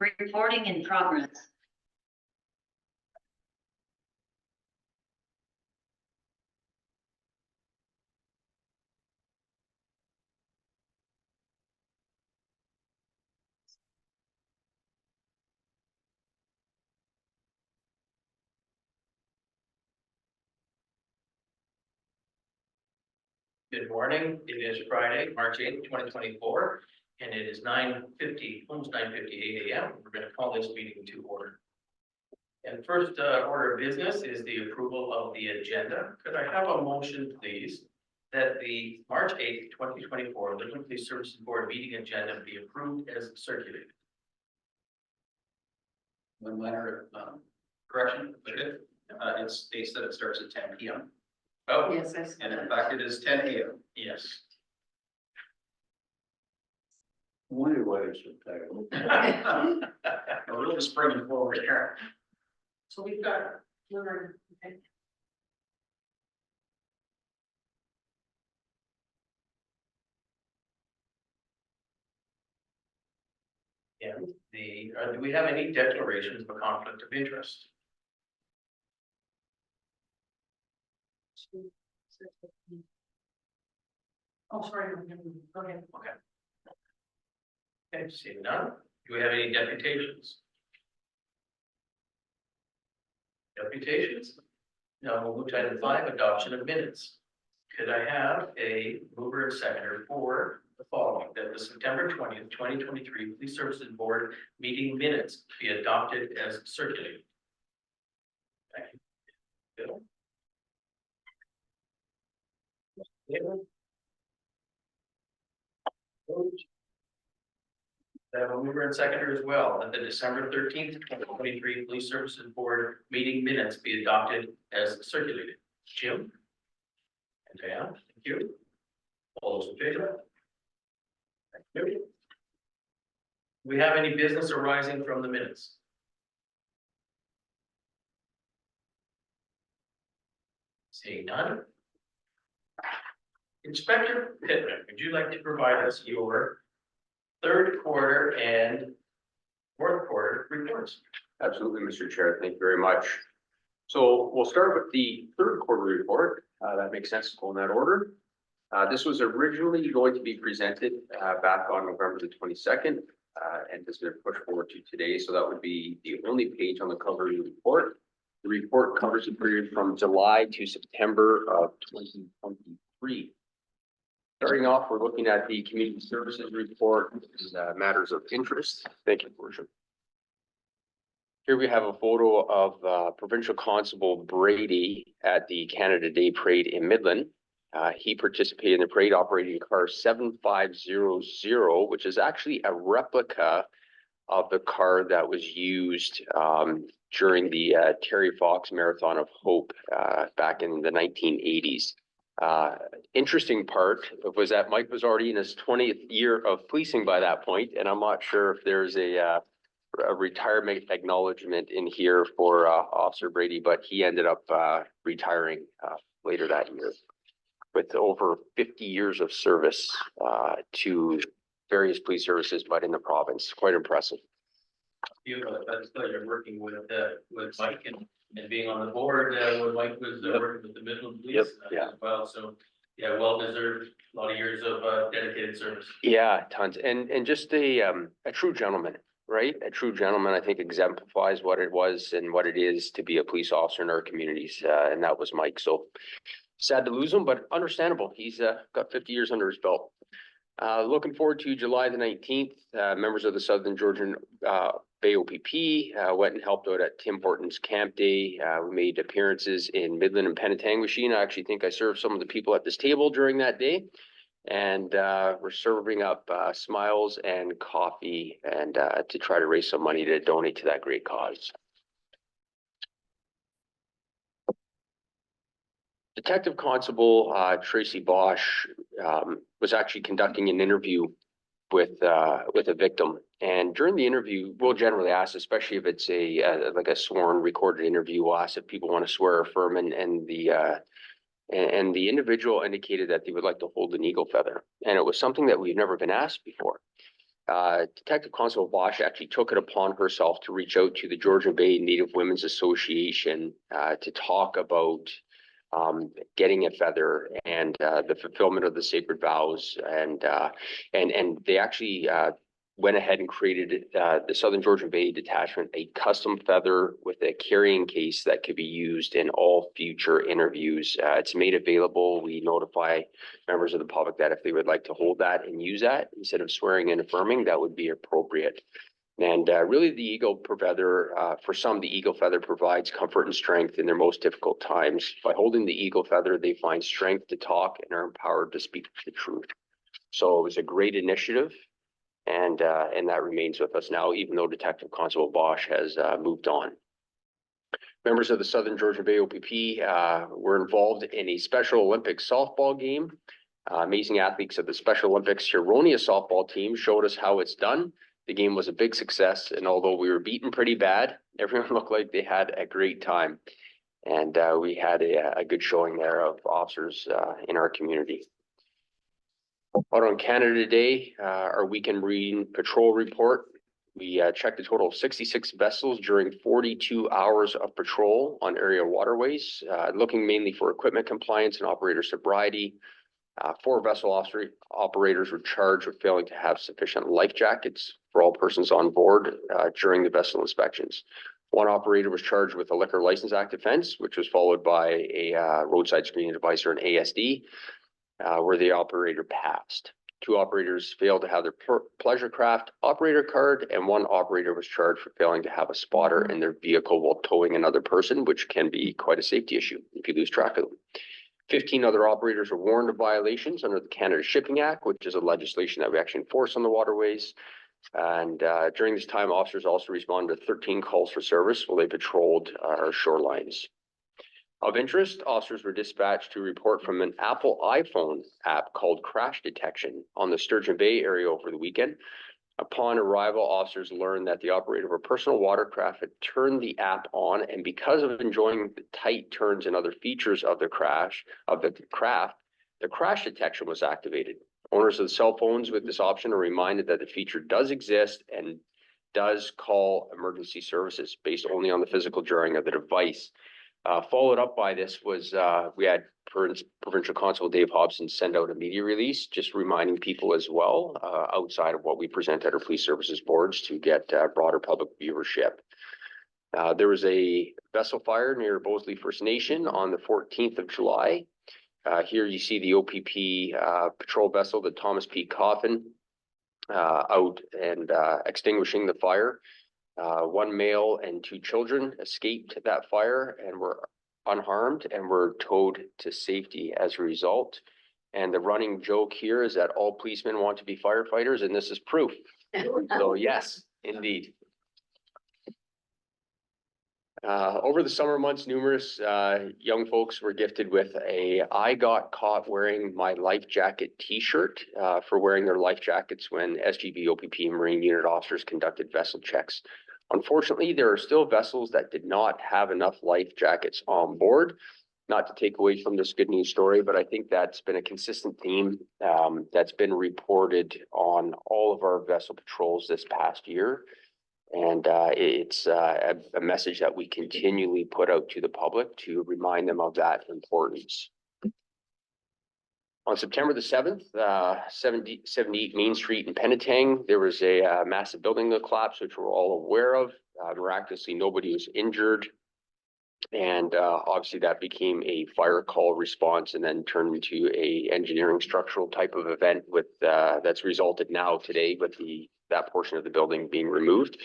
Reporting in progress. Good morning. It is Friday, March 8th, 2024, and it is 9:50, almost 9:58 a.m. We're going to call this meeting to order. And first order of business is the approval of the agenda. Could I have a motion, please, that the March 8th, 2024 Midland Police Services Board meeting agenda be approved as circulated? One minor correction, it states that it starts at 10 p.m. Oh, Yes, I and in fact it is 10 a.m. yes. Wonder why it's so tight. We're really springing forward here. So we've got. And do we have any declarations of a conflict of interest? Oh, sorry. Okay. Okay, seeing none. Do we have any deputations? Deputations? No, we'll move to item 5, adoption of minutes. Could I have a mover and seconder for the following, that the September 20th, 2023 Police Services Board meeting minutes be adopted as circulated? Thank you. Bill? Bill? I have a mover and seconder as well, that the December 13th, 2023 Police Services Board meeting minutes be adopted as circulated. Jim? And Diana, thank you. All those in favor? Thank you. Do we have any business arising from the minutes? Seeing none. Inspector Pittman, would you like to provide us your third quarter and fourth quarter reports? Absolutely, Mr. Chair. Thank you very much. So we'll start with the third quarter report. That makes sense to go in that order. This was originally going to be presented back on November the 22nd and has been pushed forward to today. So that would be the only page on the cover of the report. The report covers the period from July to September of 2023. Starting off, we're looking at the community services report, matters of interest. Thank you, Worship. Here we have a photo of Provincial Constable Brady at the Canada Day Parade in Midland. He participated in the parade operating car 7500, which is actually a replica of the car that was used during the Terry Fox Marathon of Hope back in the 1980s. Interesting part was that Mike was already in his 20th year of policing by that point, and I'm not sure if there's a retirement acknowledgement in here for Officer Brady, but he ended up retiring later that year with over 50 years of service to various police services, but in the province. Quite impressive. That's pleasure working with Mike and being on the board when Mike was working with the Midland Police as well. So yeah, well deserved. A lot of years of dedicated service. Yeah, tons, and just a true gentleman, right? A true gentleman, I think, exemplifies what it was and what it is to be a police officer in our communities, and that was Mike. So sad to lose him, but understandable. He's got 50 years under his belt. Looking forward to July the 19th. Members of the Southern Georgian Bay OPP went and helped out at Tim Hortons Camp Day. We made appearances in Midland and Penetanguishene. I actually think I served some of the people at this table during that day. And we're serving up smiles and coffee and to try to raise some money to donate to that great cause. Detective Constable Tracy Bosch was actually conducting an interview with a victim, and during the interview, we'll generally ask, especially if it's like a sworn recorded interview, we'll ask if people want to swear or affirm, and the individual indicated that they would like to hold an eagle feather, and it was something that we've never been asked before. Detective Constable Bosch actually took it upon herself to reach out to the Georgian Bay Native Women's Association to talk about getting a feather and the fulfillment of the sacred vows, and they actually went ahead and created the Southern Georgian Bay Detachment a custom feather with a carrying case that could be used in all future interviews. It's made available. We notify members of the public that if they would like to hold that and use that instead of swearing and affirming, that would be appropriate. And really the eagle feather, for some, the eagle feather provides comfort and strength in their most difficult times. By holding the eagle feather, they find strength to talk and are empowered to speak the truth. So it was a great initiative, and that remains with us now, even though Detective Constable Bosch has moved on. Members of the Southern Georgian Bay OPP were involved in a Special Olympics softball game. Amazing athletes of the Special Olympics Huronia softball team showed us how it's done. The game was a big success, and although we were beaten pretty bad, everyone looked like they had a great time. And we had a good showing there of officers in our community. Out on Canada Day, our weekend marine patrol report, we checked a total of 66 vessels during 42 hours of patrol on area waterways, looking mainly for equipment compliance and operator sobriety. 4 vessel operators were charged with failing to have sufficient life jackets for all persons on board during the vessel inspections. 1 operator was charged with a Liquor License Act offense, which was followed by a roadside screening device or an ASD, where the operator passed. 2 operators failed to have their pleasure craft operator card, and 1 operator was charged for failing to have a spotter in their vehicle while towing another person, which can be quite a safety issue if you lose track of them. 15 other operators were warned of violations under the Canada Shipping Act, which is a legislation that we actually enforce on the waterways. And during this time, officers also responded to 13 calls for service while they patrolled our shorelines. Of interest, officers were dispatched to report from an Apple iPhone app called Crash Detection on the Sturgeon Bay area over the weekend. Upon arrival, officers learned that the operator of a personal watercraft had turned the app on, and because of enjoying the tight turns and other features of the craft, the crash detection was activated. Owners of the cell phones with this option are reminded that the feature does exist and does call emergency services based only on the physical jarring of the device. Followed up by this was we had Provincial Constable Dave Hobson send out a media release, just reminding people as well, outside of what we present at our police services boards, to get broader public viewership. There was a vessel fire near Bosley First Nation on the 14th of July. Here you see the OPP patrol vessel, the Thomas P. Coffin, out and extinguishing the fire. 1 male and 2 children escaped that fire and were unharmed and were towed to safety as a result. And the running joke here is that all policemen want to be firefighters, and this is proof. So yes, indeed. Over the summer months, numerous young folks were gifted with a "I got caught wearing my life jacket" t-shirt for wearing their life jackets when SGB OPP Marine Unit officers conducted vessel checks. Unfortunately, there are still vessels that did not have enough life jackets on board. Not to take away from this good news story, but I think that's been a consistent theme that's been reported on all of our vessel patrols this past year. And it's a message that we continually put out to the public to remind them of that importance. On September the 7th, 78 Main Street in Penetang, there was a massive building collapse, which we're all aware of. Miraculously, nobody was injured. And obviously that became a fire call response and then turned into a engineering structural type of event with that's resulted now today with that portion of the building being removed.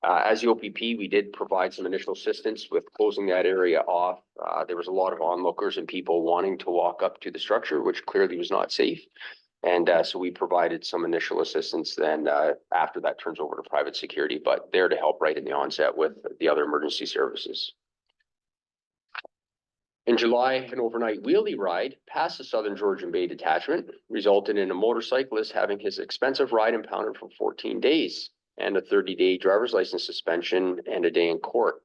As the OPP, we did provide some initial assistance with closing that area off. There was a lot of onlookers and people wanting to walk up to the structure, which clearly was not safe. And so we provided some initial assistance then after that turns over to private security, but there to help right in the onset with the other emergency services. In July, an overnight wheelie ride past the Southern Georgian Bay Detachment resulted in a motorcyclist having his expensive ride impounded for 14 days and a 30-day driver's license suspension and a day in court.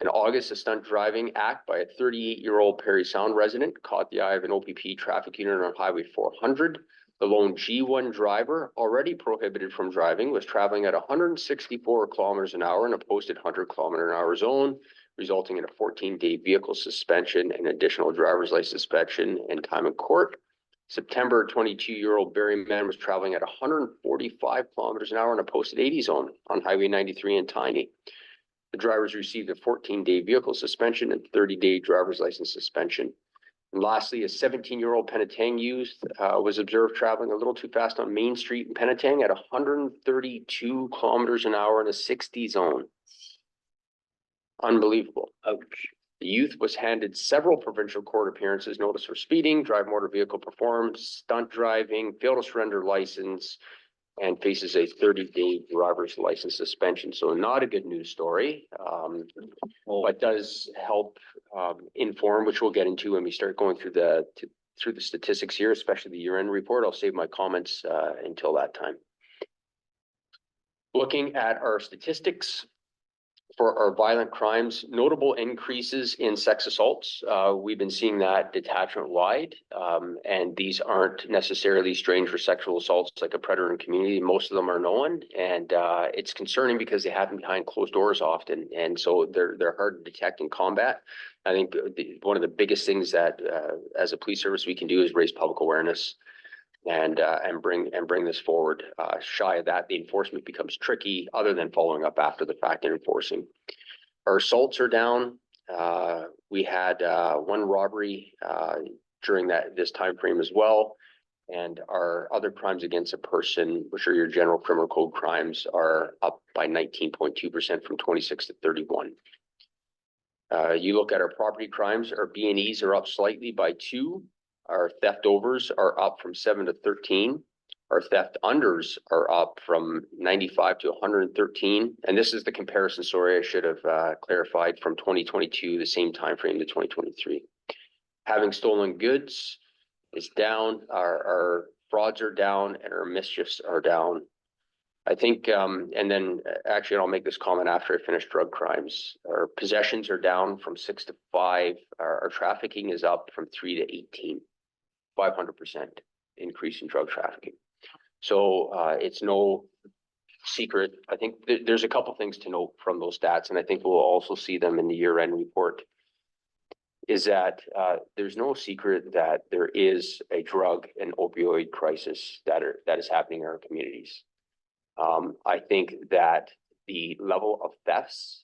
In August, a stunt driving act by a 38-year-old Perry Sound resident caught the eye of an OPP traffic unit on Highway 400. The lone G1 driver, already prohibited from driving, was traveling at 164 kilometers an hour in a posted 100-kilometer-an-hour zone, resulting in a 14-day vehicle suspension and additional driver's license suspension and time in court. September, 22-year-old Barry man was traveling at 145 kilometers an hour in a posted 80 zone on Highway 93 in Tiny. The drivers received a 14-day vehicle suspension and 30-day driver's license suspension. And lastly, a 17-year-old Penetang youth was observed traveling a little too fast on Main Street in Penetang at 132 kilometers an hour in a 60 zone. Unbelievable. Ouch. The youth was handed several provincial court appearances, notice for speeding, drive motor vehicle performed, stunt driving, failed to surrender license, and faces a 30-day driver's license suspension. So not a good news story, but does help inform, which we'll get into when we start going through the statistics here, especially the year-end report. I'll save my comments until that time. Looking at our statistics for our violent crimes, notable increases in sex assaults. We've been seeing that detachment wide, and these aren't necessarily strange for sexual assaults like a predator in community. Most of them are known, and it's concerning because they happen behind closed doors often, and so they're hard to detect and combat. I think one of the biggest things that as a police service we can do is raise public awareness and bring this forward. Shy of that, the enforcement becomes tricky other than following up after the fact and enforcing. Our assaults are down. We had one robbery during this time frame as well. And our other crimes against a person, which are your general criminal code crimes, are up by 19.2% from 26 to 31. You look at our property crimes, our B&Es are up slightly by 2. Our theft overs are up from 7 to 13. Our theft unders are up from 95 to 113. And this is the comparison, sorry, I should have clarified, from 2022, the same time frame to 2023. Having stolen goods is down, our frauds are down, and our mischiefs are down. I think, and then actually I'll make this comment after I finish drug crimes. Our possessions are down from 6 to 5. Our trafficking is up from 3 to 18. 500% increase in drug trafficking. So it's no secret. I think there's a couple things to note from those stats, and I think we'll also see them in the year-end report, is that there's no secret that there is a drug and opioid crisis that is happening in our communities. I think that the level of thefts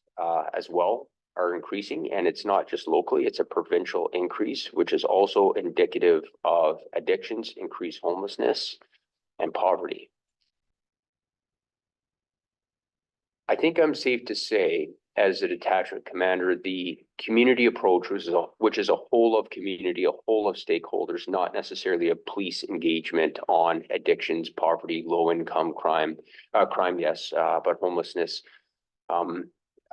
as well are increasing, and it's not just locally, it's a provincial increase, which is also indicative of addictions, increased homelessness, and poverty. I think I'm safe to say, as a detachment commander, the community approach, which is a whole of community, a whole of stakeholders, not necessarily a police engagement on addictions, poverty, low-income crime, yes, but homelessness.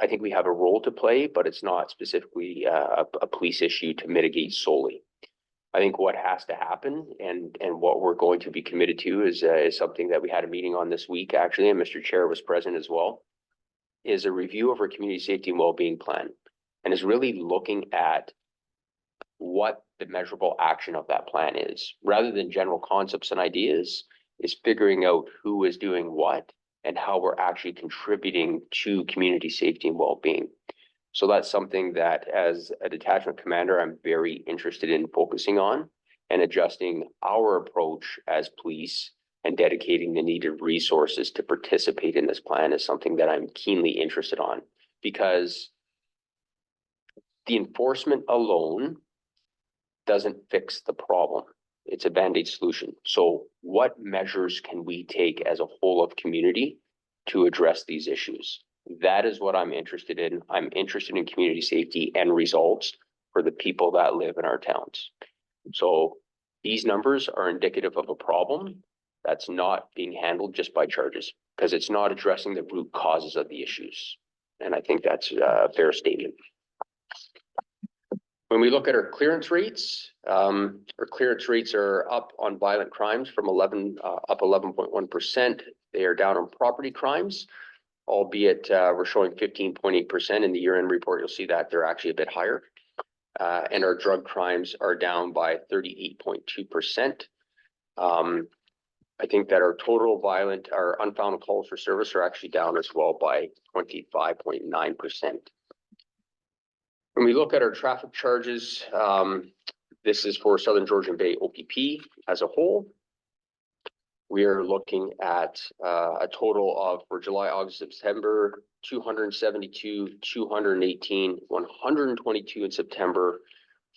I think we have a role to play, but it's not specifically a police issue to mitigate solely. I think what has to happen and what we're going to be committed to is something that we had a meeting on this week, actually, and Mr. Chair was present as well, is a review of our community safety and well-being plan, and is really looking at what the measurable action of that plan is. Rather than general concepts and ideas, is figuring out who is doing what and how we're actually contributing to community safety and well-being. So that's something that, as a detachment commander, I'm very interested in focusing on and adjusting our approach as police, and dedicating the needed resources to participate in this plan is something that I'm keenly interested on, because the enforcement alone doesn't fix the problem. It's a Band-Aid solution. So what measures can we take as a whole of community to address these issues? That is what I'm interested in. I'm interested in community safety and results for the people that live in our towns. So these numbers are indicative of a problem that's not being handled just by charges, because it's not addressing the root causes of the issues. And I think that's a fair statement. When we look at our clearance rates are up on violent crimes from up 11.1%. They are down on property crimes, albeit we're showing 15.8% in the year-end report. You'll see that they're actually a bit higher. And our drug crimes are down by 38.2%. I think that our total violent, our unfound calls for service are actually down as well by 25.9%. When we look at our traffic charges, this is for Southern Georgian Bay OPP as a whole. We are looking at a total of, for July, August, September, 272, 218, 122 in September.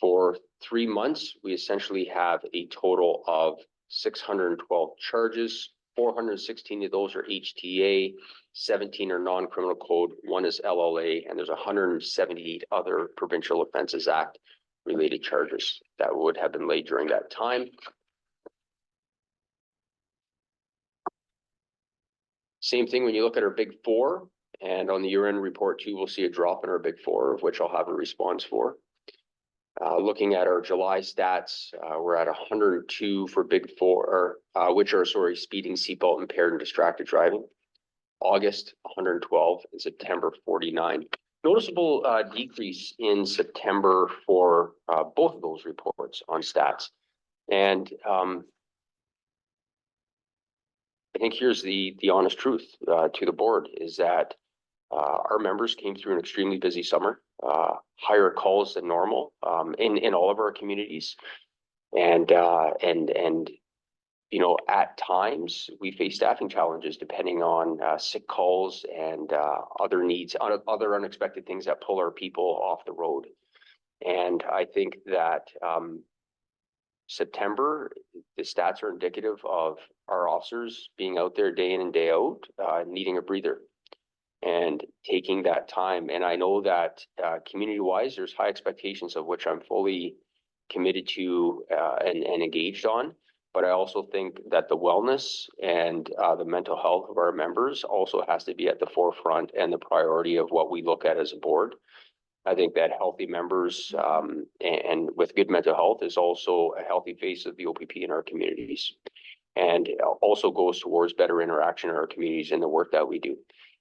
For 3 months, we essentially have a total of 612 charges. 416 of those are HTA, 17 are non-criminal code, 1 is LLA, and there's 178 other Provincial Offences Act related charges that would have been laid during that time. Same thing when you look at our big four, and on the year-end report too, we'll see a drop in our big four, of which I'll have a response for. Looking at our July stats, we're at 102 for big four, which are, speeding, seatbelt impaired and distracted driving. August, 112, and September, 49. Noticeable decrease in September for both of those reports on stats. And I think here's the honest truth to the board is that our members came through an extremely busy summer, higher calls than normal in all of our communities. And you know, at times we face staffing challenges depending on sick calls and other needs, other unexpected things that pull our people off the road. And I think that September, the stats are indicative of our officers being out there day in and day out, needing a breather and taking that time. And I know that community-wise, there's high expectations of which I'm fully committed to and engaged on. But I also think that the wellness and the mental health of our members also has to be at the forefront and the priority of what we look at as a board. I think that healthy members and with good mental health is also a healthy face of the OPP in our communities, and also goes towards better interaction in our communities in the work that we do.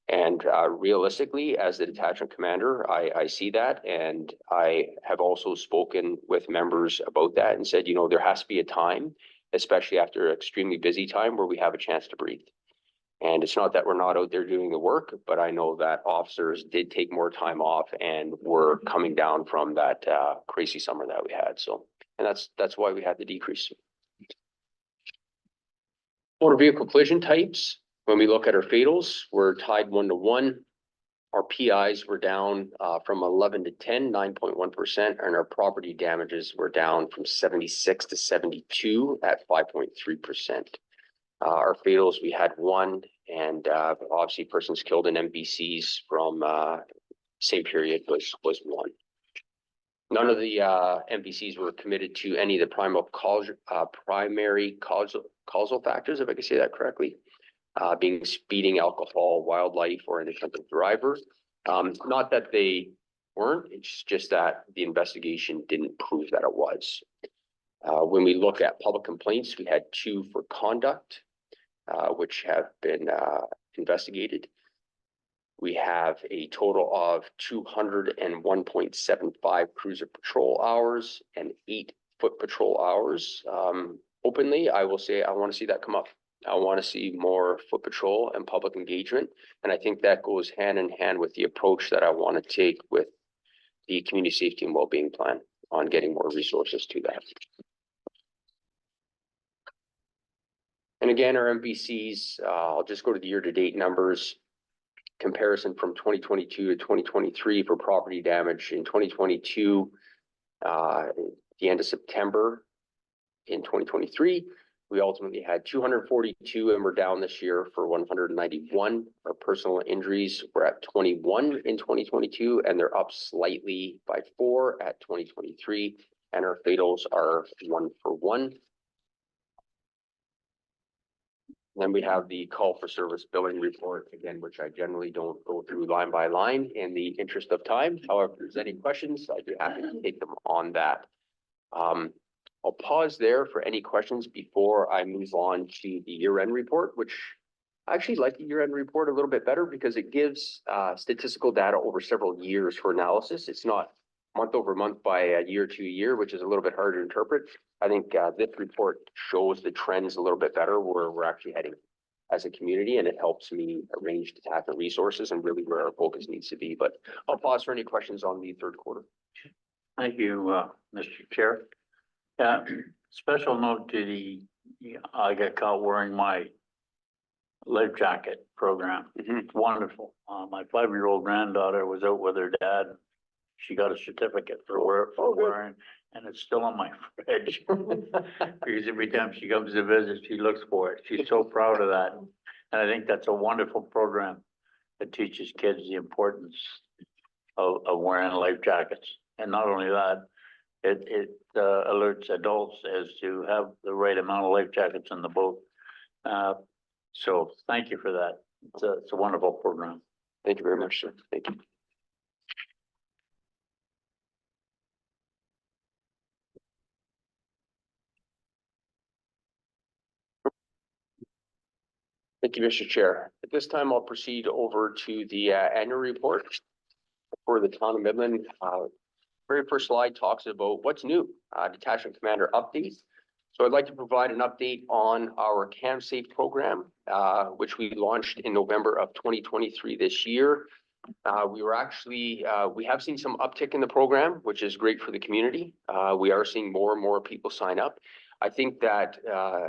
And realistically, as the detachment commander, I see that, and I have also spoken with members about that and said, you know, there has to be a time, especially after an extremely busy time, where we have a chance to breathe. And it's not that we're not out there doing the work, but I know that officers did take more time off and were coming down from that crazy summer that we had. So, and that's why we had the decrease. Motor vehicle collision types. When we look at our fatals, we're tied 1-1. Our PIs were down from 11 to 10, 9.1%, and our property damages were down from 76 to 72 at 5.3%. Our fatals, we had 1, and obviously persons killed in MVCs from same period was 1. None of the MVCs were committed to any of the primary causal factors, if I can say that correctly, being speeding, alcohol, wildlife, or an independent driver. Not that they weren't, it's just that the investigation didn't prove that it was. When we look at public complaints, we had 2 for conduct, which have been investigated. We have a total of 201.75 cruiser patrol hours and 8 foot patrol hours. Openly, I will say I want to see that come up. I want to see more foot patrol and public engagement. And I think that goes hand in hand with the approach that I want to take with the community safety and wellbeing plan on getting more resources to that. And again, our MVCs, I'll just go to the year-to-date numbers. Comparison from 2022 to 2023 for property damage. In 2022, the end of September in 2023, we ultimately had 242, and we're down this year for 191. Our personal injuries were at 21 in 2022, and they're up slightly by 4 at 2023. And our fatals are 1 for 1. Then we have the call for service billing report, again, which I generally don't go through line by line in the interest of time. However, if there's any questions, I'd be happy to take them on that. I'll pause there for any questions before I move on to the year-end report, which I actually like the year-end report a little bit better because it gives statistical data over several years for analysis. It's not month over month by a year to year, which is a little bit hard to interpret. I think this report shows the trends a little bit better where we're actually heading as a community, and it helps me arrange detachment resources and really where our focus needs to be. But I'll pause for any questions on the third quarter. Thank you, Mr. Chair. Special note to I got caught wearing my life jacket program. It's wonderful. My 5-year-old granddaughter was out with her dad. She got a certificate for wearing, and it's still on my fridge. Because every time she comes to visit, she looks for it. She's so proud of that. And I think that's a wonderful program that teaches kids the importance of wearing life jackets. And not only that, it alerts adults as to have the right amount of life jackets in the boat. So thank you for that. It's a wonderful program. Thank you very much, sir. Thank you. Thank you, Mr. Chair. At this time, I'll proceed over to the annual report for the town of Midland. Very first slide talks about what's new, detachment commander updates. So I'd like to provide an update on our CamSafe program, which we launched in November of 2023 this year. We have seen some uptick in the program, which is great for the community. We are seeing more and more people sign up. I think that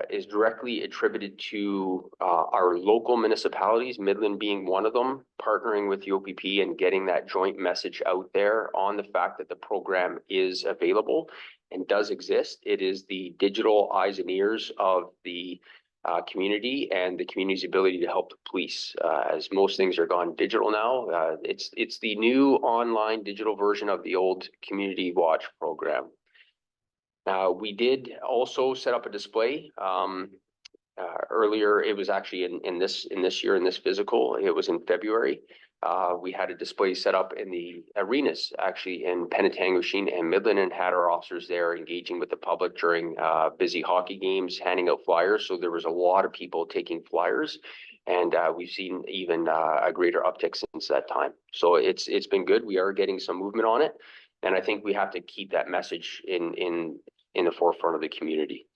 is directly attributed to our local municipalities, Midland being one of them, partnering with the OPP and getting that joint message out there on the fact that the program is available and does exist. It is the digital eyes and ears of the community and the community's ability to help the police. As most things are gone digital now, it's the new online digital version of the old community watch program. We did also set up a display earlier. It was actually in this year, in this physical. It was in February. We had a display set up in the arenas, actually in Penetanguishene and Midland, and had our officers there engaging with the public during busy hockey games, handing out flyers. So there was a lot of people taking flyers, and we've seen even a greater uptick since that time. So it's been good. We are getting some movement on it, and I think we have to keep that message in the forefront of the community.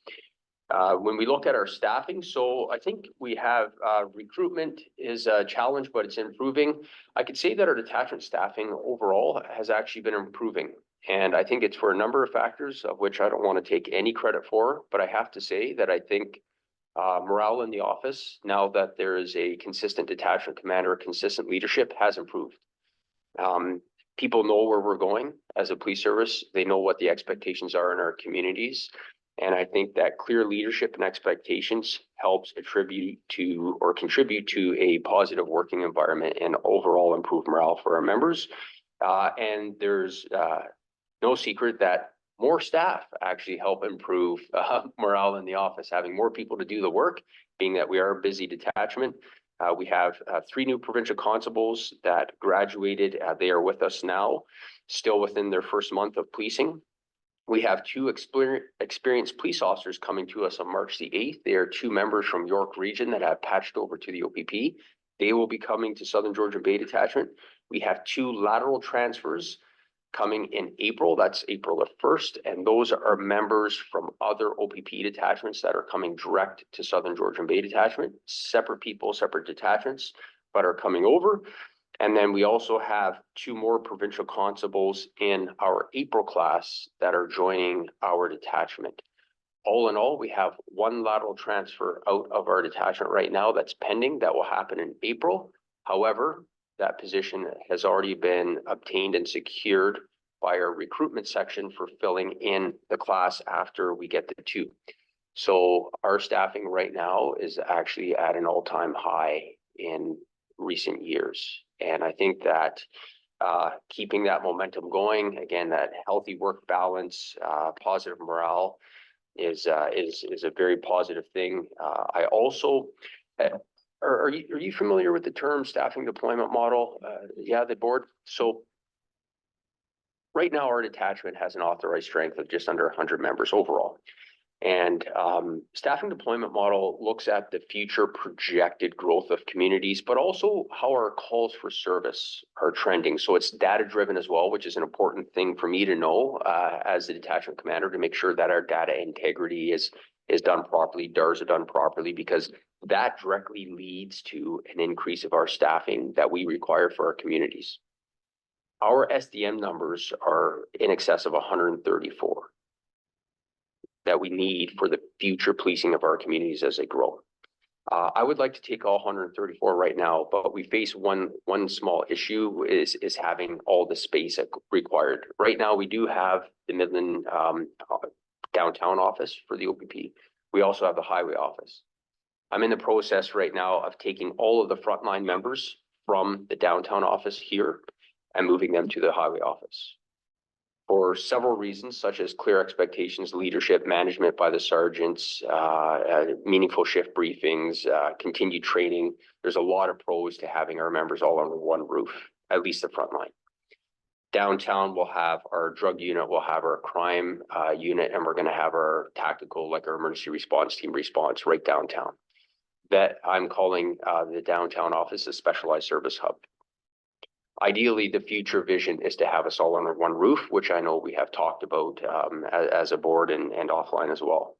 When we look at our staffing, so I think we have recruitment is a challenge, but it's improving. I could say that our detachment staffing overall has actually been improving. And I think it's for a number of factors of which I don't want to take any credit for, but I have to say that I think morale in the office, now that there is a consistent detachment commander, consistent leadership, has improved. People know where we're going as a police service. They know what the expectations are in our communities. And I think that clear leadership and expectations helps contribute to a positive working environment and overall improve morale for our members. And there's no secret that more staff actually help improve morale in the office, having more people to do the work, being that we are a busy detachment. We have 3 new provincial constables that graduated. They are with us now, still within their first month of policing. We have 2 experienced police officers coming to us on March the 8th. They are 2 members from York Region that have patched over to the OPP. They will be coming to Southern Georgian Bay Detachment. We have 2 lateral transfers coming in April. That's April the 1st. And those are members from other OPP detachments that are coming direct to Southern Georgian Bay Detachment. Separate people, separate detachments, but are coming over. And then we also have 2 more provincial constables in our April class that are joining our detachment. All in all, we have 1 lateral transfer out of our detachment right now that's pending. That will happen in April. However, that position has already been obtained and secured by our recruitment section for filling in the class after we get the 2. So our staffing right now is actually at an all-time high in recent years. And I think that keeping that momentum going, again, that healthy work balance, positive morale is a very positive thing. I also, are you familiar with the term staffing deployment model? Yeah, the board. So right now our detachment has an authorized strength of just under 100 members overall. And staffing deployment model looks at the future projected growth of communities, but also how our calls for service are trending. So it's data driven as well, which is an important thing for me to know as the detachment commander, to make sure that our data integrity is done properly, DARs are done properly, because that directly leads to an increase of our staffing that we require for our communities. Our SDM numbers are in excess of 134. That we need for the future policing of our communities as they grow. I would like to take all 134 right now, but we face one small issue is having all the space required. Right now, we do have the Midland downtown office for the OPP. We also have the highway office. I'm in the process right now of taking all of the frontline members from the downtown office here and moving them to the highway office. For several reasons, such as clear expectations, leadership, management by the sergeants, meaningful shift briefings, continued training. There's a lot of pros to having our members all under one roof, at least the front line. Downtown, we'll have our drug unit, we'll have our crime unit, and we're going to have our tactical, like our emergency response team response right downtown. That I'm calling the downtown office a specialized service hub. Ideally, the future vision is to have us all under one roof, which I know we have talked about as a board and offline as well.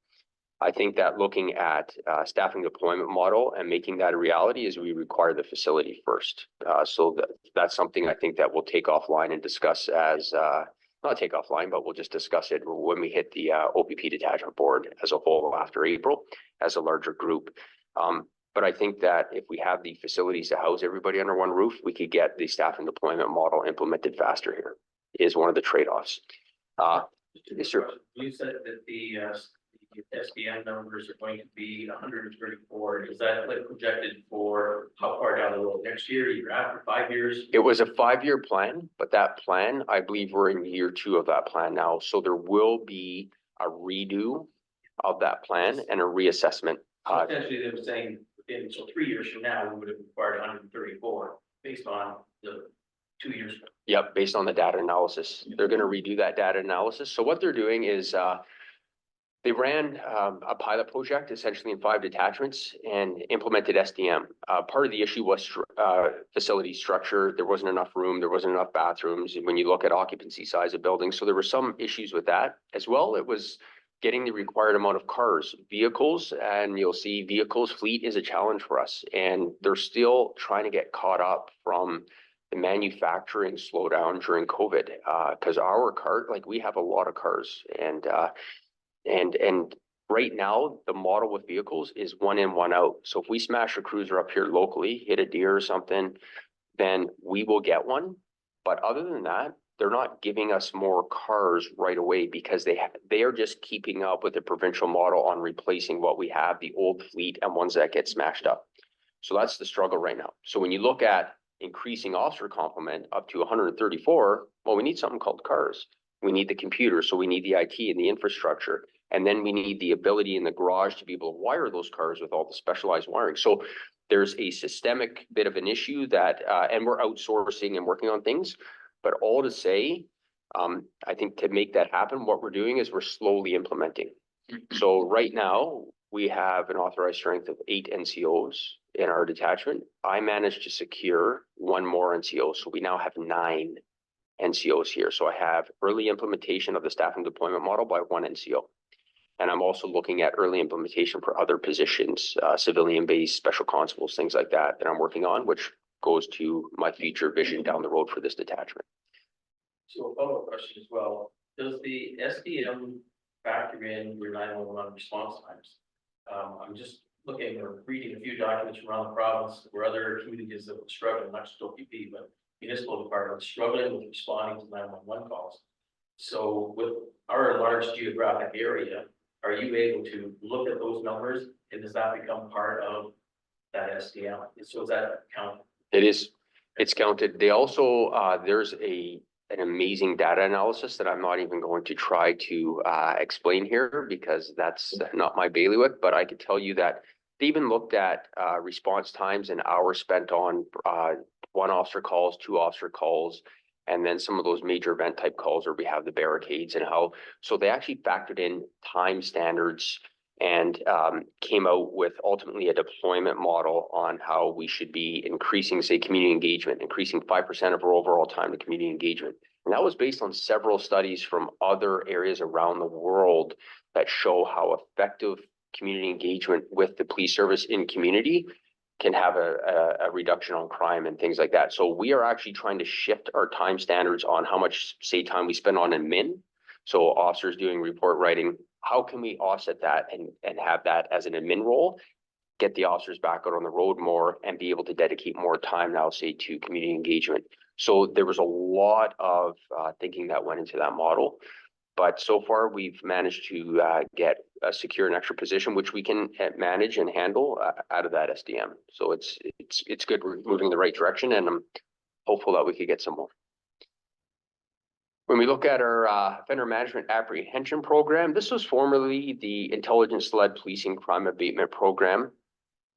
I think that looking at staffing deployment model and making that a reality is we require the facility first. So that's something I think that we'll take offline and discuss as, not take offline, but we'll just discuss it when we hit the OPP detachment board as a whole after April as a larger group. But I think that if we have the facilities to house everybody under one roof, we could get the staff and deployment model implemented faster here, is one of the trade-offs. Yes, sir. You said that the SDM numbers are going to be 134. Is that like projected for how far down the road? Next year after, 5 years? It was a 5-year plan, but that plan, I believe we're in year 2 of that plan now. So there will be a redo of that plan and a reassessment. So essentially they were saying, so 3 years from now, we would have required 134 based on the 2 years. Yep, based on the data analysis. They're going to redo that data analysis. So what they're doing is they ran a pilot project essentially in 5 detachments and implemented SDM. Part of the issue was facility structure. There wasn't enough room. There wasn't enough bathrooms. And when you look at occupancy size of buildings, so there were some issues with that as well. It was getting the required amount of cars, vehicles, and you'll see vehicles fleet is a challenge for us. And they're still trying to get caught up from the manufacturing slowdown during COVID. Because our car, like we have a lot of cars and right now the model with vehicles is 1 in, 1 out. So if we smash a cruiser up here locally, hit a deer or something, then we will get one. But other than that, they're not giving us more cars right away because they are just keeping up with the provincial model on replacing what we have, the old fleet and ones that get smashed up. So that's the struggle right now. So when you look at increasing officer complement up to 134, well, we need something called cars. We need the computer, so we need the IT and the infrastructure. And then we need the ability in the garage to be able to wire those cars with all the specialized wiring. So there's a systemic bit of an issue that, and we're outsourcing and working on things. But all to say, I think to make that happen, what we're doing is we're slowly implementing. So right now, we have an authorized strength of 8 NCOs in our detachment. I managed to secure 1 more NCO, so we now have 9 NCOs here. So I have early implementation of the staffing deployment model by 1 NCO. And I'm also looking at early implementation for other positions, civilian-based, special constables, things like that I'm working on, which goes to my future vision down the road for this detachment. So a follow-up question as well. Does the SDM factor in your 911 response times? I'm just looking or reading a few documents from around the province where other communities that were struggling, not just OPP, but municipal departments struggling with responding to 911 calls. So with our large geographic area, are you able to look at those numbers and does that become part of that SDM? So is that count? It is, it's counted. They also, there's an amazing data analysis that I'm not even going to try to explain here because that's not my bailiwick, but I could tell you that they even looked at response times and hours spent on 1 officer calls, 2 officer calls, and then some of those major event type calls where we have the barricades and how, so they actually factored in time standards and came out with ultimately a deployment model on how we should be increasing, say, community engagement, increasing 5% of our overall time to community engagement. And that was based on several studies from other areas around the world that show how effective community engagement with the police service in community can have a reduction on crime and things like that. So we are actually trying to shift our time standards on how much, say, time we spend on admin. So officers doing report writing, how can we offset that and have that as an admin role, get the officers back out on the road more and be able to dedicate more time now, say, to community engagement. So there was a lot of thinking that went into that model. But so far, we've managed to secure an extra position, which we can manage and handle out of that SDM. So it's good. We're moving in the right direction, and I'm hopeful that we could get some more. When we look at our offender management apprehension program, this was formerly the intelligence-led policing crime abatement program.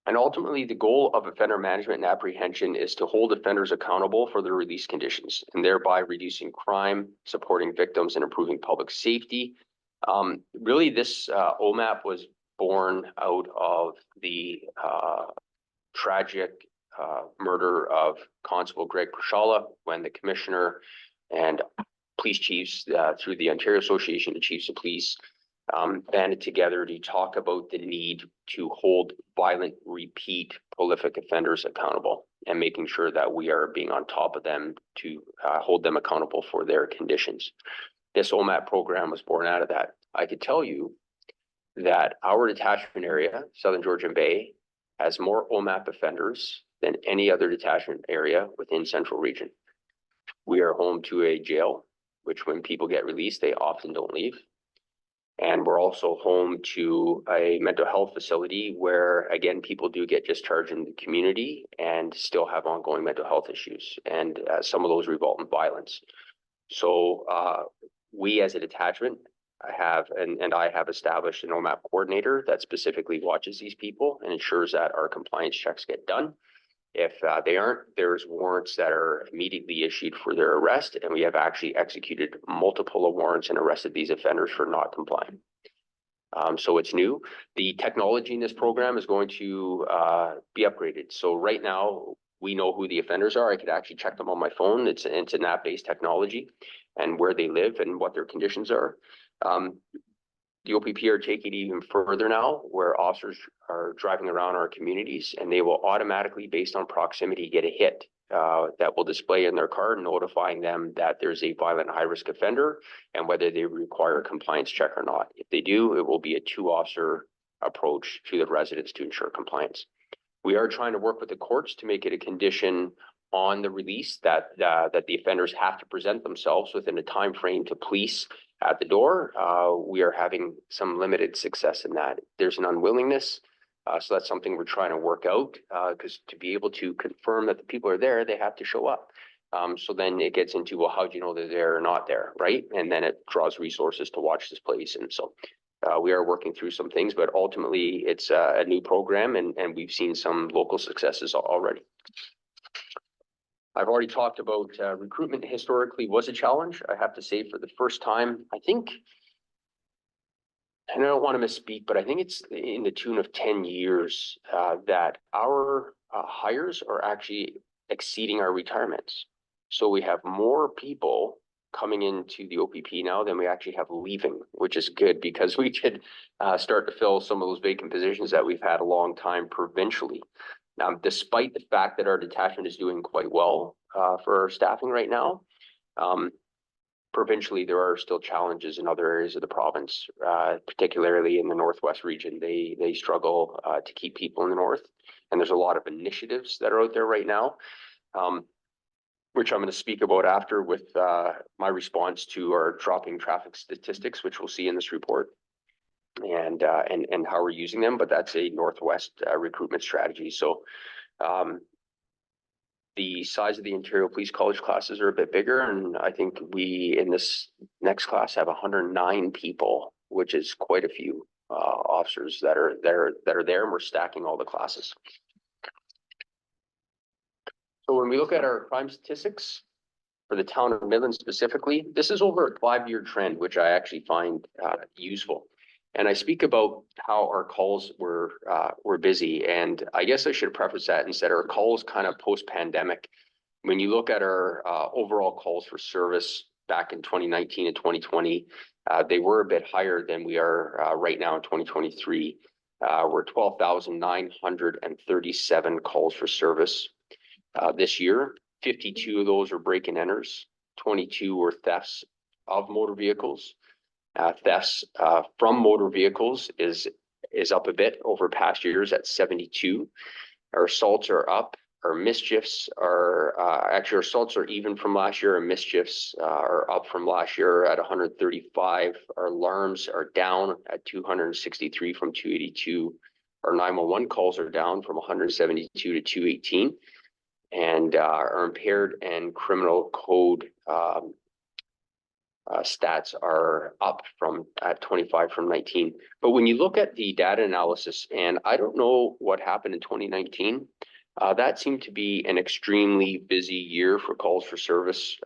And ultimately, the goal of offender management and apprehension is to hold offenders accountable for their release conditions and thereby reducing crime, supporting victims, and improving public safety. Really, this OMAP was born out of the tragic murder of Constable Greg Prashala, when the commissioner and police chiefs through the Ontario Association of Chiefs of Police banded together to talk about the need to hold violent, repeat, prolific offenders accountable and making sure that we are being on top of them to hold them accountable for their conditions. This OMAP program was born out of that. I could tell you that our detachment area, Southern Georgian Bay, has more OMAP offenders than any other detachment area within Central Region. We are home to a jail, which when people get released, they often don't leave. And we're also home to a mental health facility where, again, people do get discharged in the community and still have ongoing mental health issues. And some of those result in violence. So we as a detachment have, and I have established an OMAP coordinator that specifically watches these people and ensures that our compliance checks get done. If they aren't, there's warrants that are immediately issued for their arrest, and we have actually executed multiple warrants and arrested these offenders for not complying. So it's new. The technology in this program is going to be upgraded. So right now, we know who the offenders are. I could actually check them on my phone. It's an app-based technology and where they live and what their conditions are. The OPP are taking it even further now, where officers are driving around our communities and they will automatically, based on proximity, get a hit that will display in their car, notifying them that there's a violent high-risk offender and whether they require a compliance check or not. If they do, it will be a 2-officer approach to the residents to ensure compliance. We are trying to work with the courts to make it a condition on the release that the offenders have to present themselves within a time frame to police at the door. We are having some limited success in that. There's an unwillingness. So that's something we're trying to work out because to be able to confirm that the people are there, they have to show up. So then it gets into, well, how do you know they're there or not there, right? And then it draws resources to watch this place. And so we are working through some things, but ultimately it's a new program and we've seen some local successes already. I've already talked about recruitment historically was a challenge. I have to say for the first time, I think, and I don't want to misspeak, but I think it's in the tune of 10 years that our hires are actually exceeding our retirements. So we have more people coming into the OPP now than we actually have leaving, which is good because we could start to fill some of those vacant positions that we've had a long time provincially. Now, despite the fact that our detachment is doing quite well for our staffing right now, provincially, there are still challenges in other areas of the province, particularly in the Northwest region. They struggle to keep people in the North. And there's a lot of initiatives that are out there right now, which I'm going to speak about after with my response to our dropping traffic statistics, which we'll see in this report. And how we're using them, but that's a Northwest recruitment strategy. So the size of the Ontario Police College classes are a bit bigger, and I think we in this next class have 109 people, which is quite a few officers that are there, and we're stacking all the classes. So when we look at our crime statistics, for the town of Midland specifically, this is over a 5-year trend, which I actually find useful. And I speak about how our calls were busy, and I guess I should preface that and said our calls kind of post-pandemic. When you look at our overall calls for service back in 2019 and 2020, they were a bit higher than we are right now in 2023. We're 12,937 calls for service this year. 52 of those are break-and enters, 22 were thefts of motor vehicles. Thefts from motor vehicles is up a bit over past years at 72. Our assaults are up. Our mischiefs are actually our assaults are even from last year. Our mischiefs are up from last year at 135. Our alarms are down at 263 from 282. Our 911 calls are down from 172 to 218. And our impaired and criminal code stats are up from 25 from 19. But when you look at the data analysis, and I don't know what happened in 2019, that seemed to be an extremely busy year for calls for service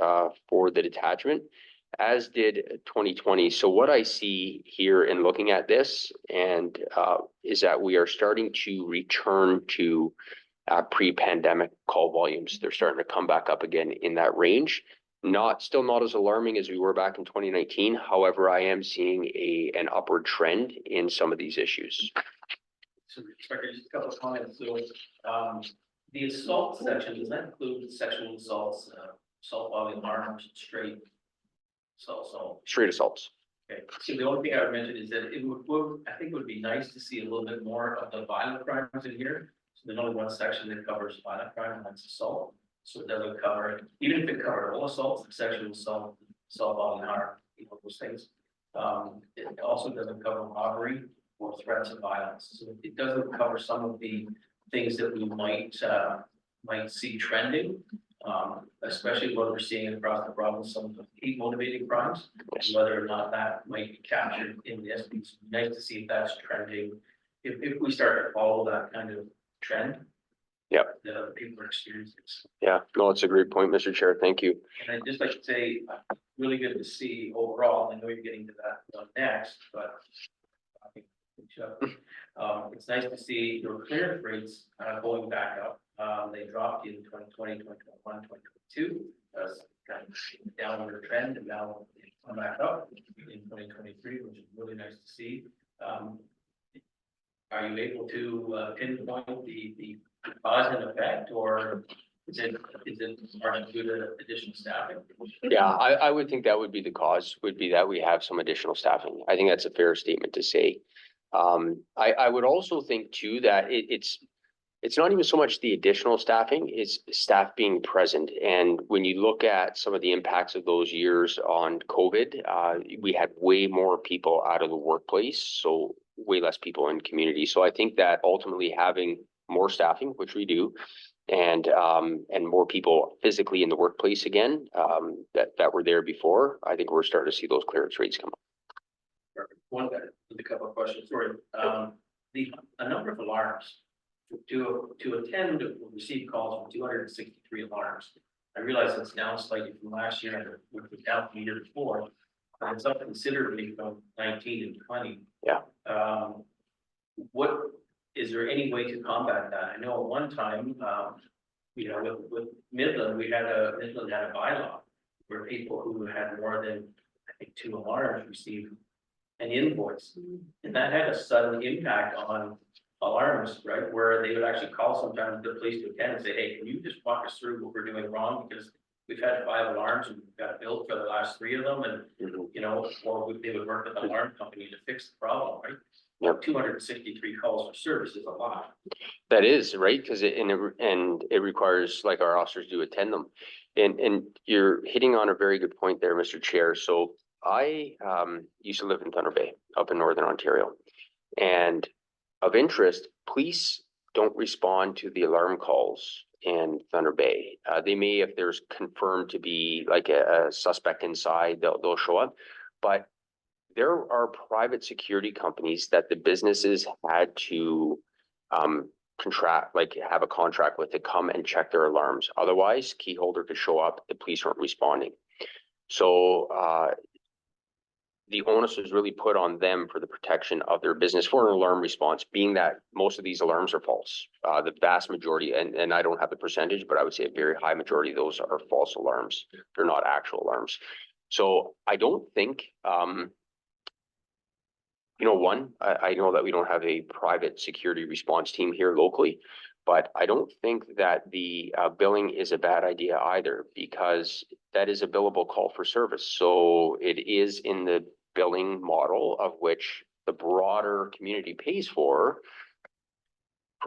for the detachment, as did 2020. So what I see here in looking at this and is that we are starting to return to pre-pandemic call volumes. They're starting to come back up again in that range. Still not as alarming as we were back in 2019. However, I am seeing an upward trend in some of these issues. So, Inspector, just a couple of comments. So, the assault section, does that include sexual assaults, assault while in arms, straight assault? Straight assaults. Okay, so the only thing I would mention is that I think it would be nice to see a little bit more of the violent crimes in here. So there's only one section that covers violent crime, and that's assault. So it doesn't cover, even if it covered all assaults, sexual assault, assault while in harm, those things. It also doesn't cover robbery or threats of violence. So it doesn't cover some of the things that we might see trending, especially what we're seeing across the province, some of the hate motivated crimes, whether or not that might be captured in this. It's nice to see if that's trending. If we start to follow that kind of trend, the people are experiencing. Yeah, no, it's a great point, Mr. Chair. Thank you. And I'd just like to say, really good to see overall. I know you're getting to that one next, but I think it's nice to see your clearance rates going back up. They dropped in 2020, 2021, 2022. Kind of downward trend, and now they come back up in 2023, which is really nice to see. Are you able to pinpoint the cause and effect, or is it partly due to additional staffing? Yeah, I would think that would be the cause, would be that we have some additional staffing. I think that's a fair statement to say. I would also think too that it's not even so much the additional staffing, it's staff being present. And when you look at some of the impacts of those years on COVID, we had way more people out of the workplace, so way less people in community. So I think that ultimately having more staffing, which we do, and more people physically in the workplace again, that were there before, I think we're starting to see those clearance rates come up. Perfect. One, with a couple of questions. Sorry, a number of alarms to attend or receive calls from 263 alarms. I realize it's down slightly from last year, which was down from the year before, but it's up considerably from 19 and 20. Yeah. What is there any way to combat that? I know at one time, with Midland, Midland had a bylaw where people who had more than, I think, 2 alarms received an invoice, and that had a sudden impact on alarms, right? Where they would actually call sometimes the police to attend and say, "Hey, can you just walk us through what we're doing wrong? Because we've had 5 alarms and we've got billed for the last 3 of them," and or they would work with an alarm company to fix the problem, right? Yep. 263 calls for service is a lot. That is right, because it requires, like, our officers do attend them, and you're hitting on a very good point there, Mr. Chair. So I used to live in Thunder Bay, up in Northern Ontario, and of interest, police don't respond to the alarm calls in Thunder Bay. They may, if there's confirmed to be like a suspect inside, they'll show up, but there are private security companies that the businesses had to have a contract with to come and check their alarms. Otherwise, key holder could show up, the police aren't responding. So, the onus is really put on them for the protection of their business for an alarm response, being that most of these alarms are false. The vast majority, and I don't have the percentage, but I would say a very high majority of those are false alarms. They're not actual alarms. So I don't think, I know that we don't have a private security response team here locally, but I don't think that the billing is a bad idea either, because that is a billable call for service. So it is in the billing model of which the broader community pays for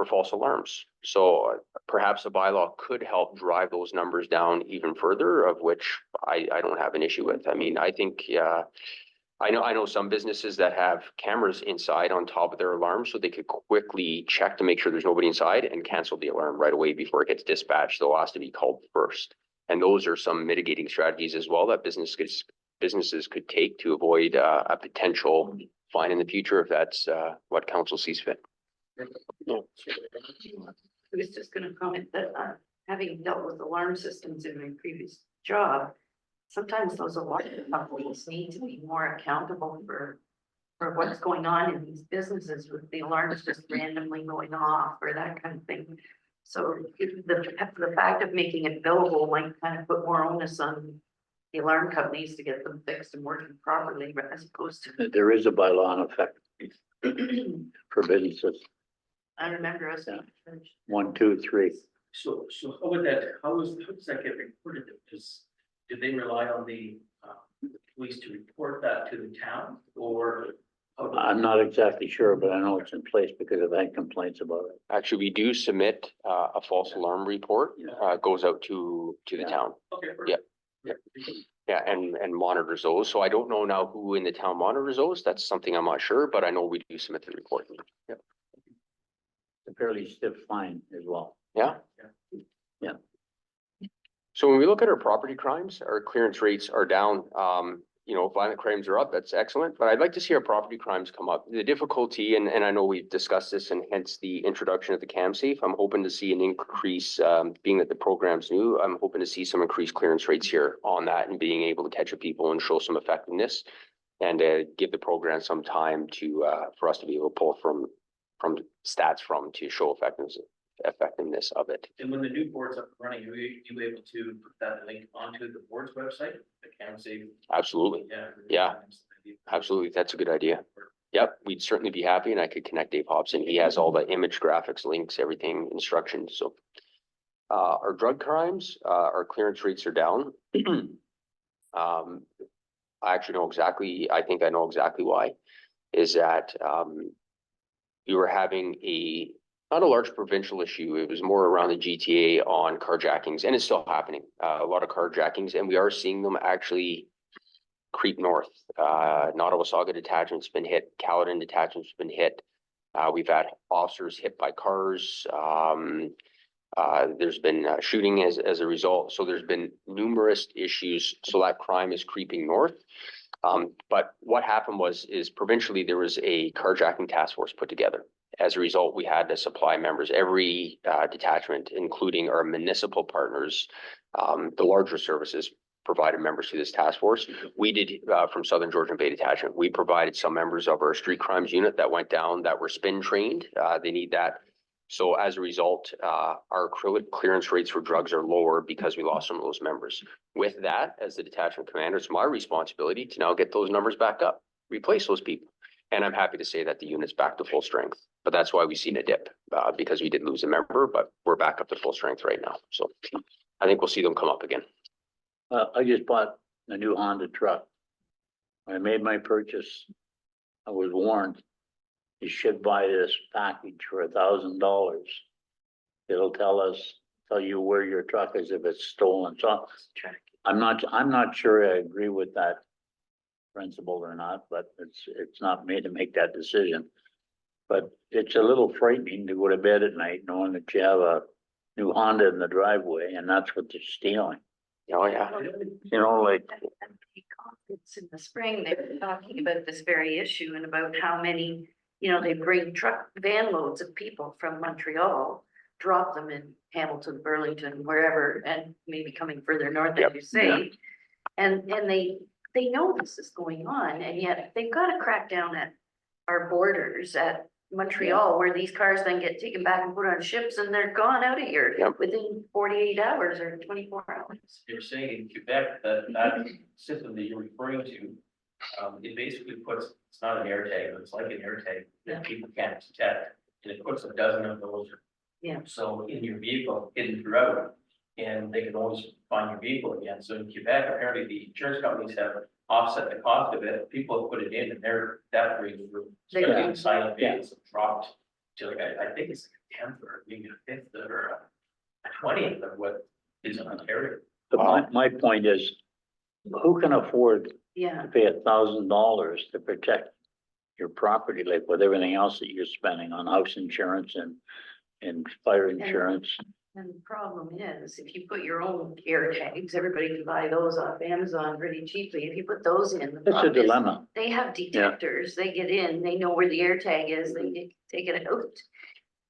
false alarms. So perhaps a bylaw could help drive those numbers down even further, of which I don't have an issue with. I mean, I think, I know some businesses that have cameras inside on top of their alarms, so they could quickly check to make sure there's nobody inside and cancel the alarm right away before it gets dispatched. They'll ask to be called first. And those are some mitigating strategies as well that businesses could take to avoid a potential fine in the future if that's what council sees fit. I was just gonna comment that, having dealt with alarm systems in my previous job, sometimes those alarm companies need to be more accountable for what's going on in these businesses with the alarms just randomly going off or that kind of thing. So the fact of making it billable might kind of put more onus on the alarm companies to get them fixed and working properly, as opposed to. There is a bylaw in effect for businesses, I remember us. Yeah. 1, 2, 3. So how does that get reported? Did they rely on the police to report that to the town, or? I'm not exactly sure, but I know it's in place because I've had complaints about it. Actually, we do submit a false alarm report, goes out to the Yeah. town. Okay. Yep. Yeah, and monitors those. So I don't know now who in the town monitors those. That's something I'm not sure, but I know we do submit the report. Yep. It's a fairly stiff fine as well. Yeah. Yeah. So when we look at our property crimes, our clearance rates are down. Violent crimes are up, that's excellent, but I'd like to see our property crimes come up. The difficulty, and I know we've discussed this and hence the introduction of the CamSafe, I'm hoping to see an increase, being that the program's new, I'm hoping to see some increased clearance rates here on that and being able to catch up people and show some effectiveness and give the program some time to, for us to be able to pull from stats to show effectiveness of it. And when the new board's up and running, are you able to put that link onto the board's website, the CamSafe? Absolutely. Yeah. Absolutely. That's a good idea. Yep, we'd certainly be happy, and I could connect Dave Hobson. He has all the image graphics, links, everything, instructions. So our drug crimes, our clearance rates are down. I think I know exactly why, is that we were having not a large provincial issue. It was more around the GTA on carjackings, and it's still happening. A lot of carjackings, and we are seeing them actually creep north. Nottawasaga detachment's been hit. Caledon detachment's been hit. We've had officers hit by cars. There's been shooting as a result. So there's been numerous issues. So that crime is creeping north. But what happened is provincially there was a carjacking task force put together. As a result, we had to supply members, every detachment, including our municipal partners, the larger services provided members to this task force. We did from Southern Georgian Bay Detachment. We provided some members of our street crimes unit that went down that were spin trained. They need that. So as a result, our clearance rates for drugs are lower because we lost some of those members. With that, as the detachment commander, it's my responsibility to now get those numbers back up, replace those people. And I'm happy to say that the unit's back to full strength. But that's why we've seen a dip, because we did lose a member, but we're back up to full strength right now. So I think we'll see them come up again. I just bought a new Honda truck. When I made my purchase, I was warned, you should buy this package for $1,000. It'll tell you where your truck is if it's stolen. So I'm not sure I agree with that principle or not, but it's not me to make that decision. But it's a little frightening to go to bed at night knowing that you have a new Honda in the driveway and that's what they're stealing. Oh, yeah. Like, It's in the spring, they were talking about this very issue and about how many you know, they bring van loads of people from Montreal, drop them in Hamilton, Burlington, wherever, and maybe coming further north, as you say. And they know this is going on, and yet they've got to crack down at our borders at Montreal, where these cars then get taken back and put on ships and they're gone out of here within 48 hours or 24 hours. You're saying in Quebec, that system that you're referring to, it basically puts, it's not an air tag, but it's like an air tag that people can't detect. And it puts a dozen of those. Yeah. So in your vehicle, hidden throughout, and they can always find your vehicle again. So in Quebec, apparently the insurance companies have offset the cost of it. People have put it in and their death rate, especially in silent vehicles, have dropped to like, I think it's like a tenth or maybe a fifth or a 20th of what is in Ontario. But my point is, who can afford Yeah, to pay $1,000 to protect your property, like with everything else that you're spending on house insurance and fire insurance? and the problem is, if you put your own air tags, everybody can buy those off Amazon pretty cheaply. If you put those in, the It's a problem is dilemma. they have detectors, they get in, they know where the air tag is, they can take it out.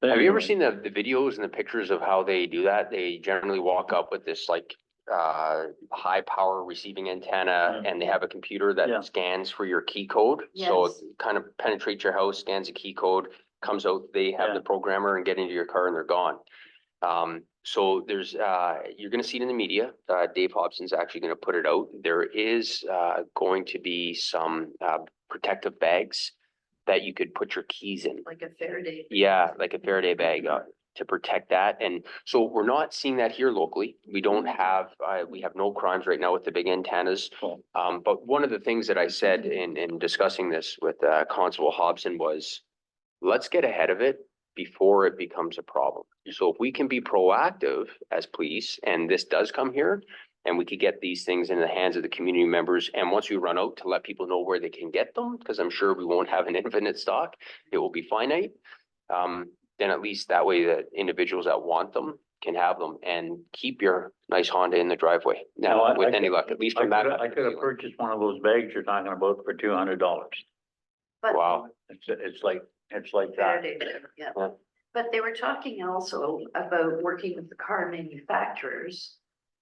But Have you ever anyway, seen the videos and the pictures of how they do that? They generally walk up with this like high power receiving antenna and they have a computer Yeah. that scans for your key code. So it Yes. kind of penetrates your house, scans a key code, comes out, they have Yeah. the programmer and get into your car and they're gone. So there's, you're gonna see it in the media. Dave Hobson's actually gonna put it out. There is going to be some protective bags that you could put your keys in. Like a Faraday. Yeah, like a Faraday bag to protect that. And so we're not seeing that here locally. We don't have, we have no crimes right now with the big antennas. Cool. But one of the things that I said in discussing this with Constable Hobson was, let's get ahead of it before it becomes a problem. So if we can be proactive as police, and this does come here, and we could get these things in the hands of the community members, and once we run out, to let people know where they can get them, because I'm sure we won't have an infinite stock, it will be finite. Then at least that way that individuals that want them can have them, and keep your nice Honda in the driveway. No, Now, I with any luck, at least from that. I could have purchased one of those bags you're talking about for $200. But Wow, It's like that. Faraday, yeah. Yeah. But they were talking also about working with the car manufacturers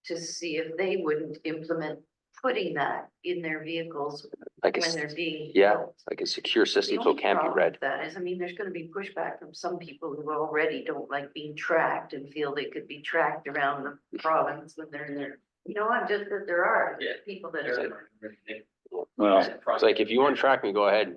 to see if they wouldn't implement putting that in their vehicles like when a, they're being yeah, built. like a secure The system so it only can't be problem read. with that is, I mean, there's gonna be pushback from some people who already don't like being tracked and feel they could be tracked around the province when they're in there. You know, I'm just, that there are Yeah. people that There's are, Well, It's like, if you want to track me, go ahead.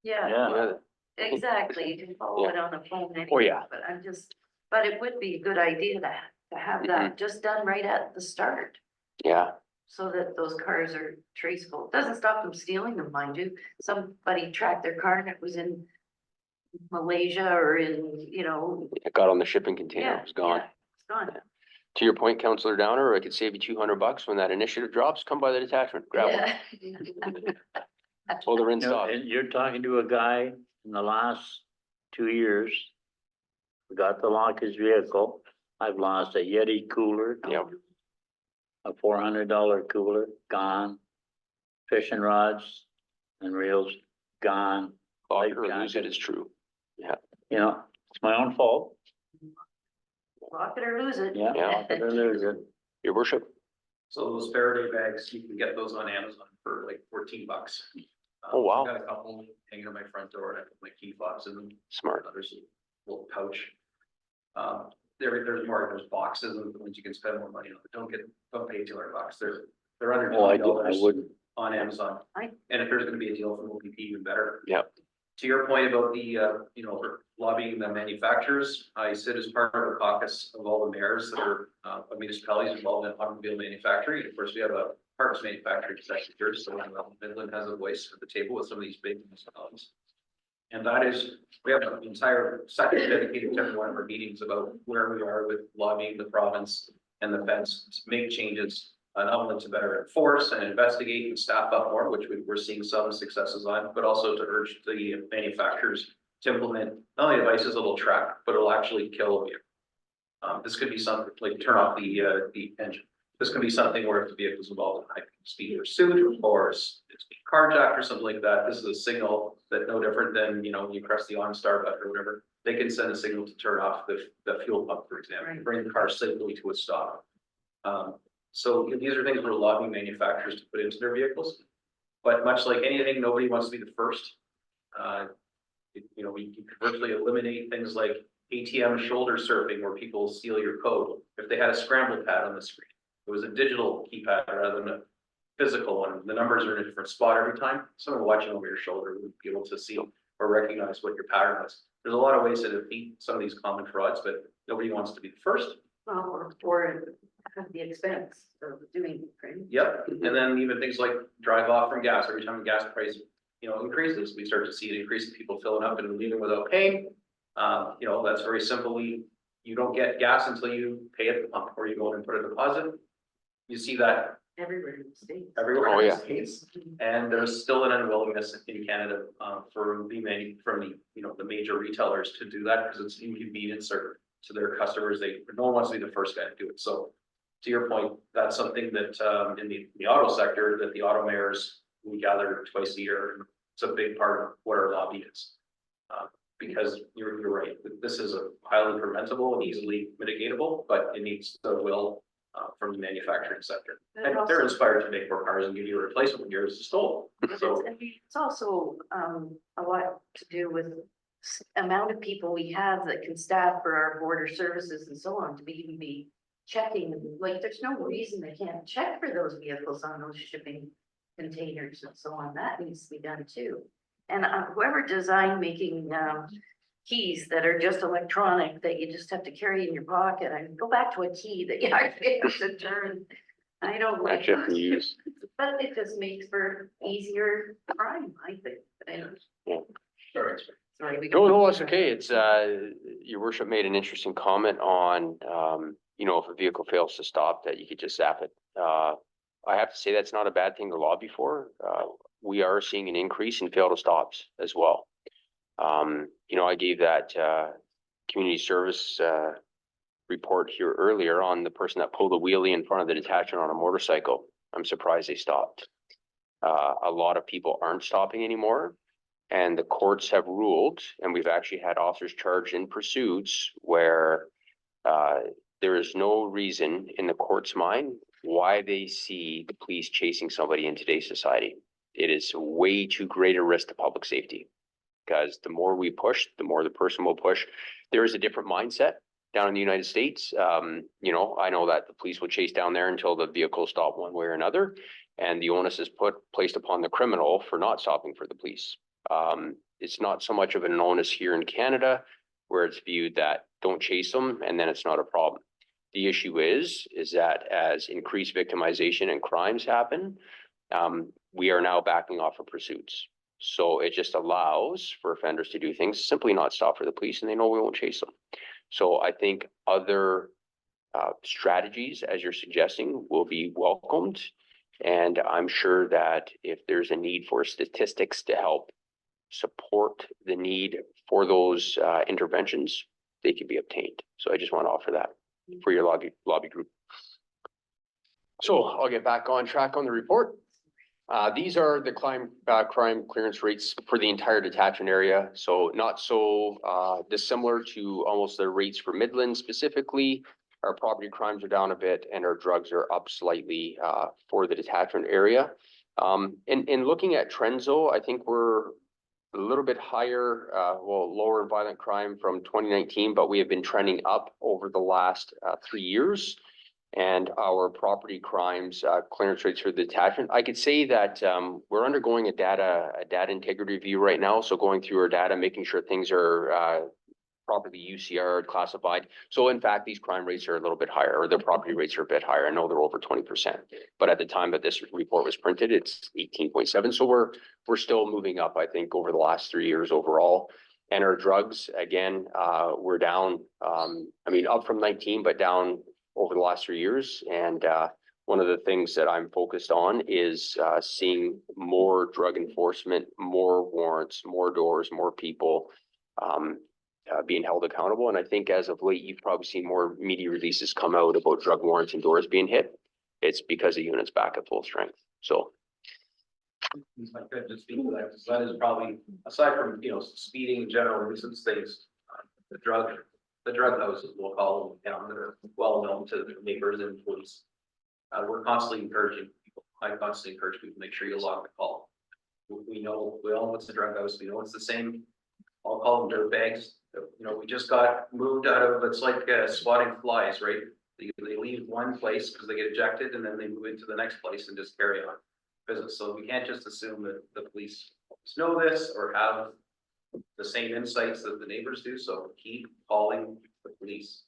yeah, yeah, Yeah, exactly, you can follow it on the phone anyway. Oh, yeah. But I'm just, but it would be a good idea to have that just done right at the start. yeah. So that those cars are traceable. It doesn't stop them stealing them, mind you. Somebody tracked their car and it was in Malaysia or in, you know. It got on the shipping container, Yeah, it was gone. yeah, it's gone. To your point, Counselor Downer, I could save you $200 when that initiative drops, come by the detachment, grab one. Yeah. Oh, they're in you know, stock. and you're talking to a guy in the last 2 years. Forgot to lock his vehicle. I've lost a Yeti cooler, Yep. a $400 cooler, gone. Fishing rods and reels, gone. Lock it or Life lose it jacket. is true. You know, it's my own fault. Lock it or lose it. Yeah. Yeah. lock it or lose it. Your worship, So those Faraday bags, you can get those on Amazon for like $14. Oh, wow. I've got a couple hanging on my front door and I put my key fobs in them. smart. There's a little pouch. There's more, there's boxes and ones you can spend more money on. Don't pay $200. They're under Oh, I $20 wouldn't. on Amazon. I- And if there's gonna be a deal from OPP, even better. Yep. To your point about the, lobbying the manufacturers, I sit as part of a caucus of all the mayors that are, of municipalities involved in automobile manufacturing. And of course, we have a parts manufacturing section here, so Midland has a voice at the table with some of these big municipalities. And that is, we have an entire section dedicated to every one of our meetings about where we are with lobbying the province and the feds to make changes, not only to better enforce and investigate and staff up more, which we're seeing some successes on, but also to urge the manufacturers to implement not only devices that'll track, but it'll actually kill a vehicle. This could be something like turn off the engine. This can be something where if the vehicle's involved in high speed pursuit or it's being carjacked or something like that, this is a signal that no different than, you know, you press the OnStar button or whatever, they can send a signal to turn off the fuel pump, for example, Right. bring the car safely to a stop. So these are things we're lobbying manufacturers to put into their vehicles. But much like anything, nobody wants to be the first. You know, we can virtually eliminate things like ATM shoulder surfing where people steal your code. If they had a scramble pad on the screen, it was a digital keypad rather than a physical one. The numbers are in a different spot every time. Someone watching over your shoulder would be able to see or recognize what your pattern was. There's a lot of ways to defeat some of these common frauds, but nobody wants to be the first. Well, or have the expense of doing it, right? Yep, and then even things like drive off from gas, every time the gas price, you know, increases, we start to see it increase in people filling up and leaving without paying. You know, that's very simple. You don't get gas until you pay at the pump, or you go in and put a deposit. You see that Everywhere in the States. everywhere Oh, in the yeah. States. And there's still an unwillingness in Canada, from the major retailers to do that, because it's inconvenience or to their customers. No one wants to be the first guy to do it. So to your point, that's something that, in the auto sector, that the auto mayors, we gather twice a year. It's a big part of what our lobby is. Because you're right, this is a highly preventable and easily mitigatable, but it needs the will, from the manufacturing sector. And they're inspired to make more cars and give you a replacement when yours is stolen. So, It's also a lot to do with amount of people we have that can staff for our border services and so on to be checking, like, there's no reason they can't check for those vehicles on those shipping containers and so on. That needs to be done too. And whoever designed making keys that are just electronic, that you just have to carry in your pocket, and go back to a key that you actually have to turn. I don't like Actually, have to those. use. But it just makes for easier crime, I think. But anyway, Sorry. sorry, we No, don't. no, it's okay. It's, your worship made an interesting comment on, you know, if a vehicle fails to stop, that you could just zap it. I have to say that's not a bad thing to lobby for. We are seeing an increase in fail to stops as well. You know, I gave that, community service, report here earlier on the person that pulled a wheelie in front of the detachment on a motorcycle. I'm surprised they stopped. A lot of people aren't stopping anymore. And the courts have ruled, and we've actually had officers charged in pursuits where there is no reason in the court's mind why they see the police chasing somebody in today's society. It is way too great a risk to public safety. Because the more we push, the more the person will push. There is a different mindset down in the United States. You know, I know that the police will chase down there until the vehicle stop one way or another. And the onus is placed upon the criminal for not stopping for the police. It's not so much of an onus here in Canada, where it's viewed that don't chase them and then it's not a problem. The issue is that as increased victimization and crimes happen, we are now backing off of pursuits. So it just allows for offenders to do things, simply not stop for the police, and they know we won't chase them. So I think other strategies, as you're suggesting, will be welcomed. And I'm sure that if there's a need for statistics to help support the need for those interventions, they can be obtained. So I just want to offer that for your lobby group. So I'll get back on track on the report. These are the crime clearance rates for the entire detachment area. So not so dissimilar to almost the rates for Midland specifically. Our property crimes are down a bit and our drugs are up slightly for the detachment area. In looking at trends though, I think we're a little bit higher, lower in violent crime from 2019, but we have been trending up over the last 3 years. And our property crimes clearance rates for the detachment. I could say that we're undergoing a data integrity review right now. So going through our data, making sure things are properly UCR classified. So in fact, these crime rates are a little bit higher, or their property rates are a bit higher. I know they're over 20%, but at the time that this report was printed, it's 18.7. So we're still moving up, I think, over the last 3 years overall. And our drugs, again, we're down. I mean, up from 19, but down over the last 3 years. And one of the things that I'm focused on is seeing more drug enforcement, more warrants, more doors, more people being held accountable. And I think as of late, you've probably seen more media releases come out about drug warrants and doors being hit. It's because the unit's back at full strength. So I could just speak to that, because that is probably, aside from, speeding, general nuisance things, the drug houses, we'll call them down, that are well known to the neighbors and police. We're constantly encouraging people, I constantly encourage people, make sure you log the call. We all know it's the drug house, we know it's the same, I'll call them dirt bags. We just got moved out of, it's like swatting flies, right? They leave one place because they get ejected, and then they move into the next place and just carry on business. So we can't just assume that the police know this or have the same insights that the neighbors do. So keep calling the police.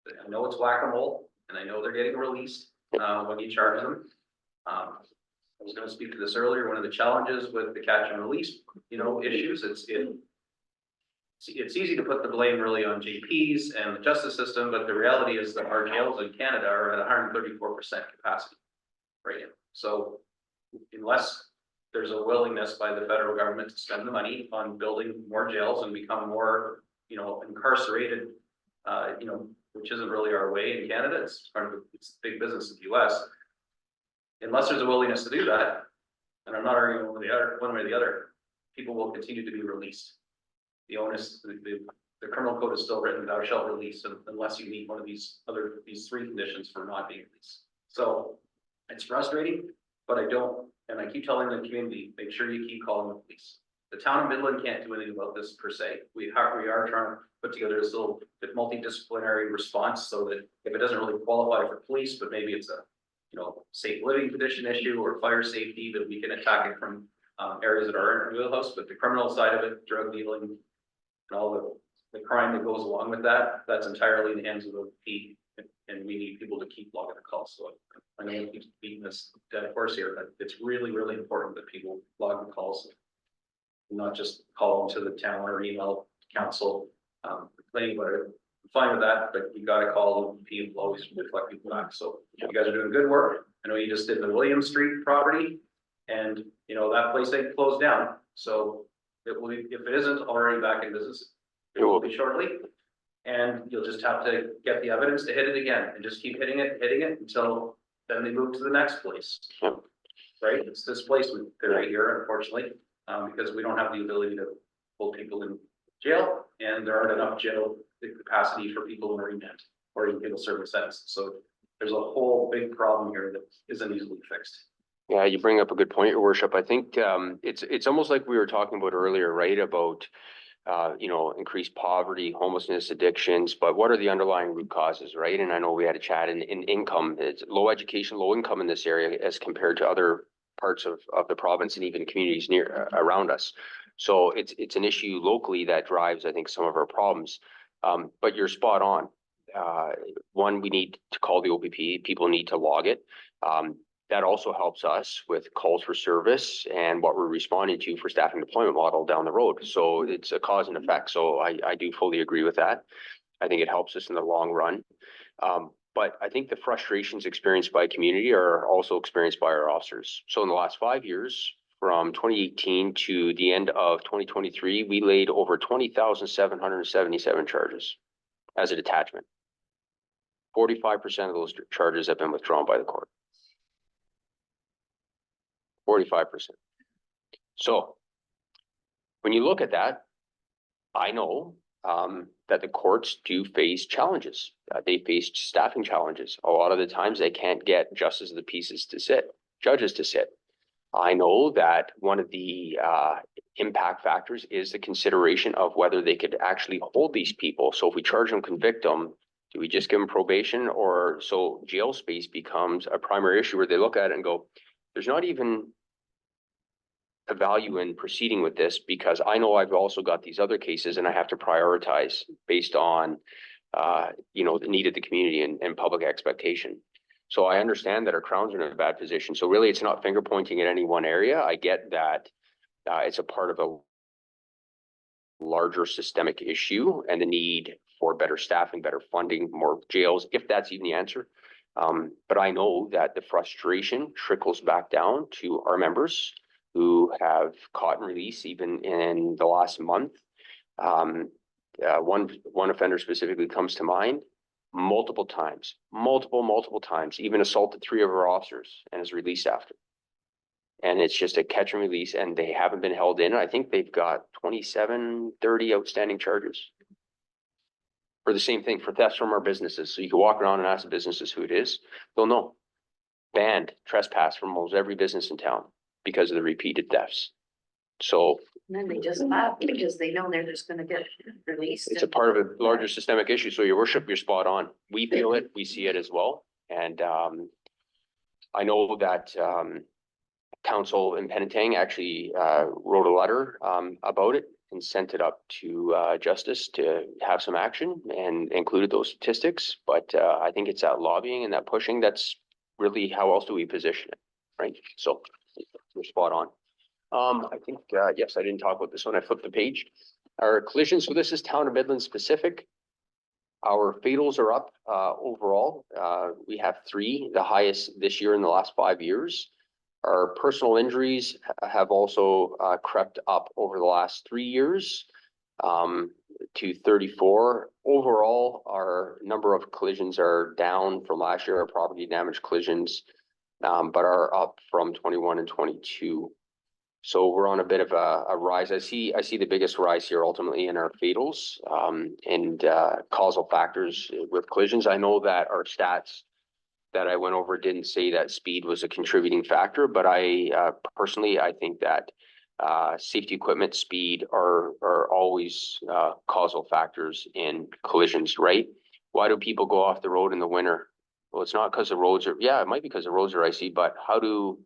I know it's whack-a-mole, and I know they're getting released when you charge them. I was going to speak to this earlier. One of the challenges with the catch and release, issues, it's easy to put the blame really on GPs and the justice system, but the reality is that our jails in Canada are at 134% capacity right now. So unless there's a willingness by the federal government to spend the money on building more jails and become more, incarcerated, which isn't really our way in Canada, it's big business in the US. Unless there's a willingness to do that, and I'm not arguing one way or the other, people will continue to be released. The onus, the criminal code is still written, thou shalt release, unless you meet one of these three conditions for not being released. So it's frustrating, but I keep telling the community, make sure you keep calling the police. The town of Midland can't do anything about this per se. We are trying to put together this little multidisciplinary response so that if it doesn't really qualify for police, but maybe it's a safe living condition issue or fire safety, that we can attack it from areas that are in our wheelhouse. But the criminal side of it, drug dealing, and all the crime that goes along with that, that's entirely in the hands of the P, and we need people to keep logging the calls. So I know we keep beating this dead horse here, but it's really, really important that people log the calls, not just call them to the town or email council complaining about it. I'm fine with that, but you got to call them. P will always reflect people back. So you guys are doing good work. I know you just did the William Street property, and that place ain't closed down. So it will be, if it isn't already back in business, it will be shortly. And you'll just have to get the evidence to hit it again and just keep hitting it until then they move to the next place. Right? It's this place right here, unfortunately, because we don't have the ability to pull people in jail, and there aren't enough jail capacity for people in remand or even people serving sentences. So there's a whole big problem here that isn't easily fixed. Yeah, you bring up a good point, Your Worship. I think it's almost like we were talking about earlier, right? About increased poverty, homelessness, addictions, but what are the underlying root causes, right? And I know we had a chat in income. It's low education, low income in this area as compared to other parts of the province and even communities near around us. So it's an issue locally that drives, I think, some of our problems. But you're spot on. One, we need to call the OPP. People need to log it. That also helps us with calls for service and what we're responding to for staffing deployment model down the road. So it's a cause and effect. So I do fully agree with that. I think it helps us in the long run. But I think the frustrations experienced by community are also experienced by our officers. So in the last 5 years, from 2018 to the end of 2023, we laid over 20,777 charges as a detachment. 45% of those charges have been withdrawn by the court. 45%. So when you look at that, I know that the courts do face challenges. They face staffing challenges. A lot of the times they can't get justices of the peace to sit, judges to sit. I know that one of the impact factors is the consideration of whether they could actually hold these people. So if we charge them, convict them, do we just give them probation? Or so jail space becomes a primary issue where they look at it and go, there's not even a value in proceeding with this because I know I've also got these other cases and I have to prioritize based on, the need of the community and public expectation. So I understand that our Crowns are in a bad position. So really it's not finger pointing at any one area. I get that it's a part of a larger systemic issue and the need for better staffing, better funding, more jails, if that's even the answer. But I know that the frustration trickles back down to our members who have caught and released even in the last month. One offender specifically comes to mind, multiple times, even assaulted 3 of our officers and is released after. And it's just a catch and release, and they haven't been held in. I think they've got 27, 30 outstanding charges for the same thing, for thefts from our businesses. So you can walk around and ask the businesses who it is. They'll know. Banned trespass from almost every business in town because of the repeated thefts. So And then they just laugh because they know they're just gonna get released. it's a part of a larger systemic issue. So your worship, you're spot on. We feel it, we see it as well. And I know that council in Penetang actually wrote a letter about it and sent it up to justice to have some action and included those statistics. But I think it's that lobbying and that pushing, that's really, how else do we position it, right? So we're spot on. I think, yes, I didn't talk about this when I flipped the page. Our collisions, so this is town of Midland specific. Our fatals are up overall. We have 3, the highest this year in the last 5 years. Our personal injuries have also crept up over the last 3 years to 34. Overall, our number of collisions are down from last year, our property damage collisions, but are up from 21 and 22. So we're on a bit of a rise. I see the biggest rise here ultimately in our fatals and causal factors with collisions. I know that our stats that I went over didn't say that speed was a contributing factor, but I personally, I think that safety equipment, speed are always causal factors in collisions, right? Why do people go off the road in the winter? Well, it's not because the roads are, yeah, it might be because the roads are icy, but how do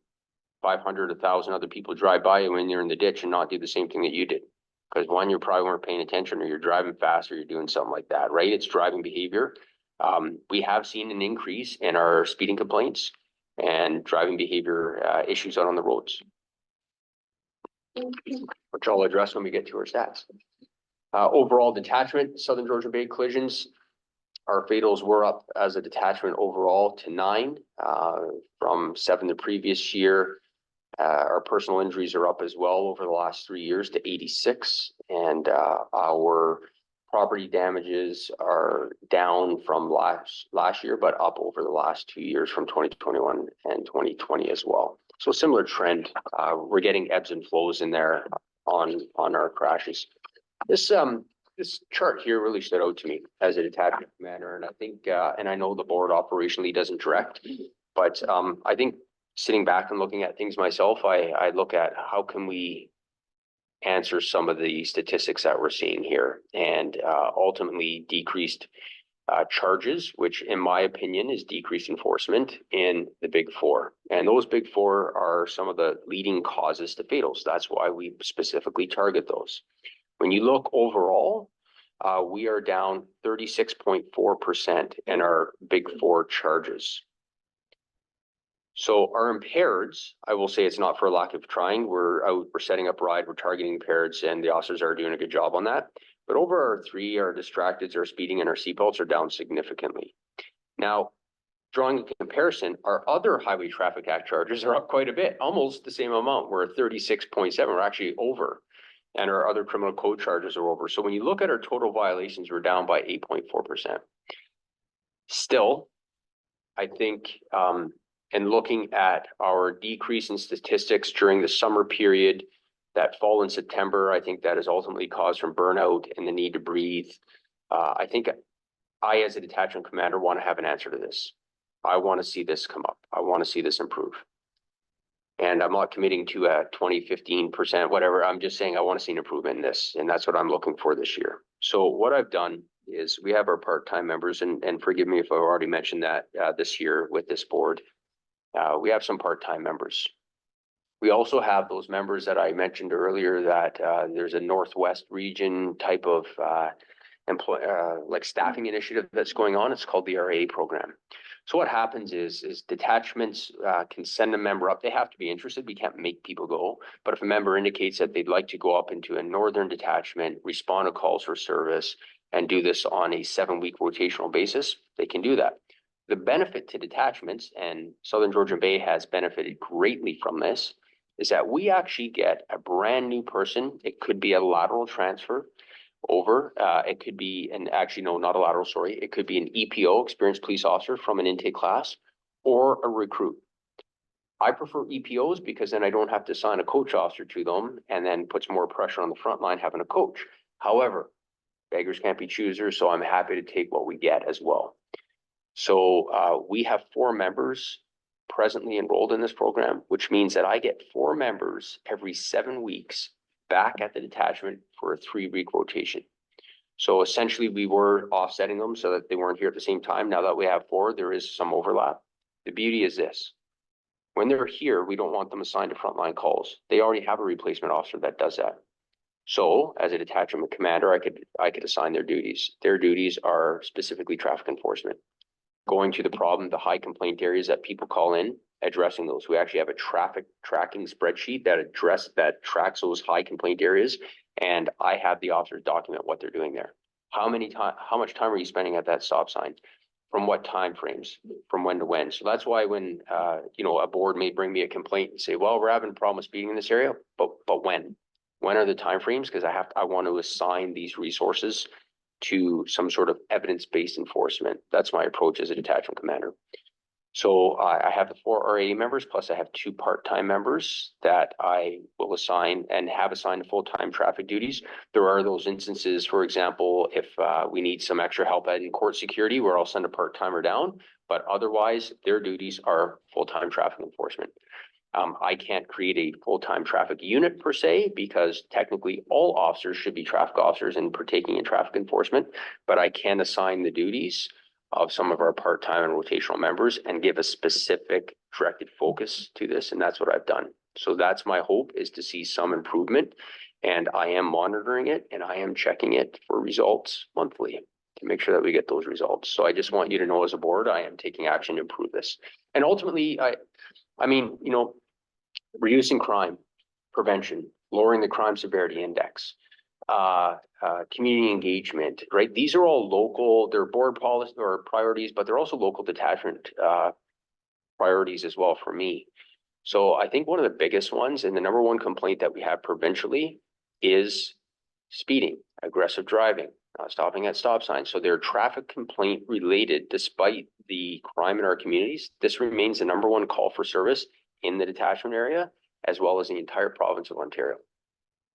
500, 1,000 other people drive by you when you're in the ditch and not do the same thing that you did? Because one, you probably weren't paying attention, or you're driving fast, or you're doing something like that, right? It's driving behavior. We have seen an increase in our speeding complaints and driving behavior issues out on the roads, which I'll address when we get to our stats. Overall detachment, Southern Georgian Bay collisions, our fatals were up as a detachment overall to 9 from 7 the previous year. Our personal injuries are up as well over the last 3 years to 86, and our property damages are down from last year, but up over the last 2 years from 2021 and 2020 as well. So similar trend. We're getting ebbs and flows in there on our crashes. This chart here really stood out to me as a detachment commander, and I think, and I know the board operationally doesn't direct, but I think sitting back and looking at things myself, I look at how can we answer some of the statistics that we're seeing here, and ultimately decreased charges, which in my opinion is decreased enforcement in the big 4. And those big 4 are some of the leading causes to fatals. That's why we specifically target those. When you look overall, we are down 36.4% in our big 4 charges. So our impaireds, I will say it's not for a lack of trying. We're setting up ride, we're targeting impaireds, and the officers are doing a good job on that. But over our 3, our distracteds, our speeding, and our seatbelts are down significantly. Now, drawing a comparison, our other Highway Traffic Act charges are up quite a bit, almost the same amount. We're at 36.7, we're actually over. And our other criminal code charges are over. So when you look at our total violations, we're down by 8.4%. Still, I think, and looking at our decrease in statistics during the summer period, that fall in September, I think that is ultimately caused from burnout and the need to breathe. I think I, as a detachment commander, want to have an answer to this. I want to see this come up. I want to see this improve. And I'm not committing to a 20, 15%, whatever. I'm just saying I want to see an improvement in this. And that's what I'm looking for this year. So what I've done is we have our part-time members, and forgive me if I've already mentioned that this year with this board. We have some part-time members. We also have those members that I mentioned earlier that there's a Northwest region type of like staffing initiative that's going on. It's called the RA program. So what happens is detachments can send a member up. They have to be interested. We can't make people go. But if a member indicates that they'd like to go up into a northern detachment, respond to calls for service, and do this on a 7-week rotational basis, they can do that. The benefit to detachments, and Southern Georgian Bay has benefited greatly from this, is that we actually get a brand new person. It could be a lateral transfer over. It could be actually, no, not a lateral, sorry. It could be an EPO, experienced police officer from an intake class, or a recruit. I prefer EPOs because then I don't have to assign a coach officer to them and then puts more pressure on the front line having a coach. However, beggars can't be choosers, so I'm happy to take what we get as well. So we have 4 members presently enrolled in this program, which means that I get 4 members every 7 weeks back at the detachment for a 3-week rotation. So essentially we were offsetting them so that they weren't here at the same time. Now that we have 4, there is some overlap. The beauty is this. When they're here, we don't want them assigned to frontline calls. They already have a replacement officer that does that. So as a detachment commander, I could assign their duties. Their duties are specifically traffic enforcement. Going to the problem, the high complaint areas that people call in, addressing those. We actually have a traffic tracking spreadsheet that tracks those high complaint areas. And I have the officers document what they're doing there. How much time are you spending at that stop sign? From what time frames, from when to when? So that's why when a board may bring me a complaint and say, well, we're having a problem with speeding in this area, but when? When are the time frames? Because I want to assign these resources to some sort of evidence-based enforcement. That's my approach as a detachment commander. So I have the 4 RA members, plus I have 2 part-time members that I will assign and have assigned to full-time traffic duties. There are those instances, for example, if we need some extra help in court security, where I'll send a part-timer down, but otherwise their duties are full-time traffic enforcement. I can't create a full-time traffic unit per se, because technically all officers should be traffic officers and partaking in traffic enforcement, but I can assign the duties of some of our part-time and rotational members and give a specific directed focus to this. And that's what I've done. So that's my hope, is to see some improvement, and I am monitoring it and I am checking it for results monthly to make sure that we get those results. So I just want you to know, as a board, I am taking action to improve this. And ultimately, I mean, reducing crime, prevention, lowering the crime severity index, community engagement, right? These are all local, they're board policy or priorities, but they're also local detachment priorities as well for me. So I think one of the biggest ones, and the number 1 complaint that we have provincially, is speeding, aggressive driving, stopping at stop signs. So they're traffic complaint related. Despite the crime in our communities, this remains the number 1 call for service in the detachment area, as well as the entire province of Ontario.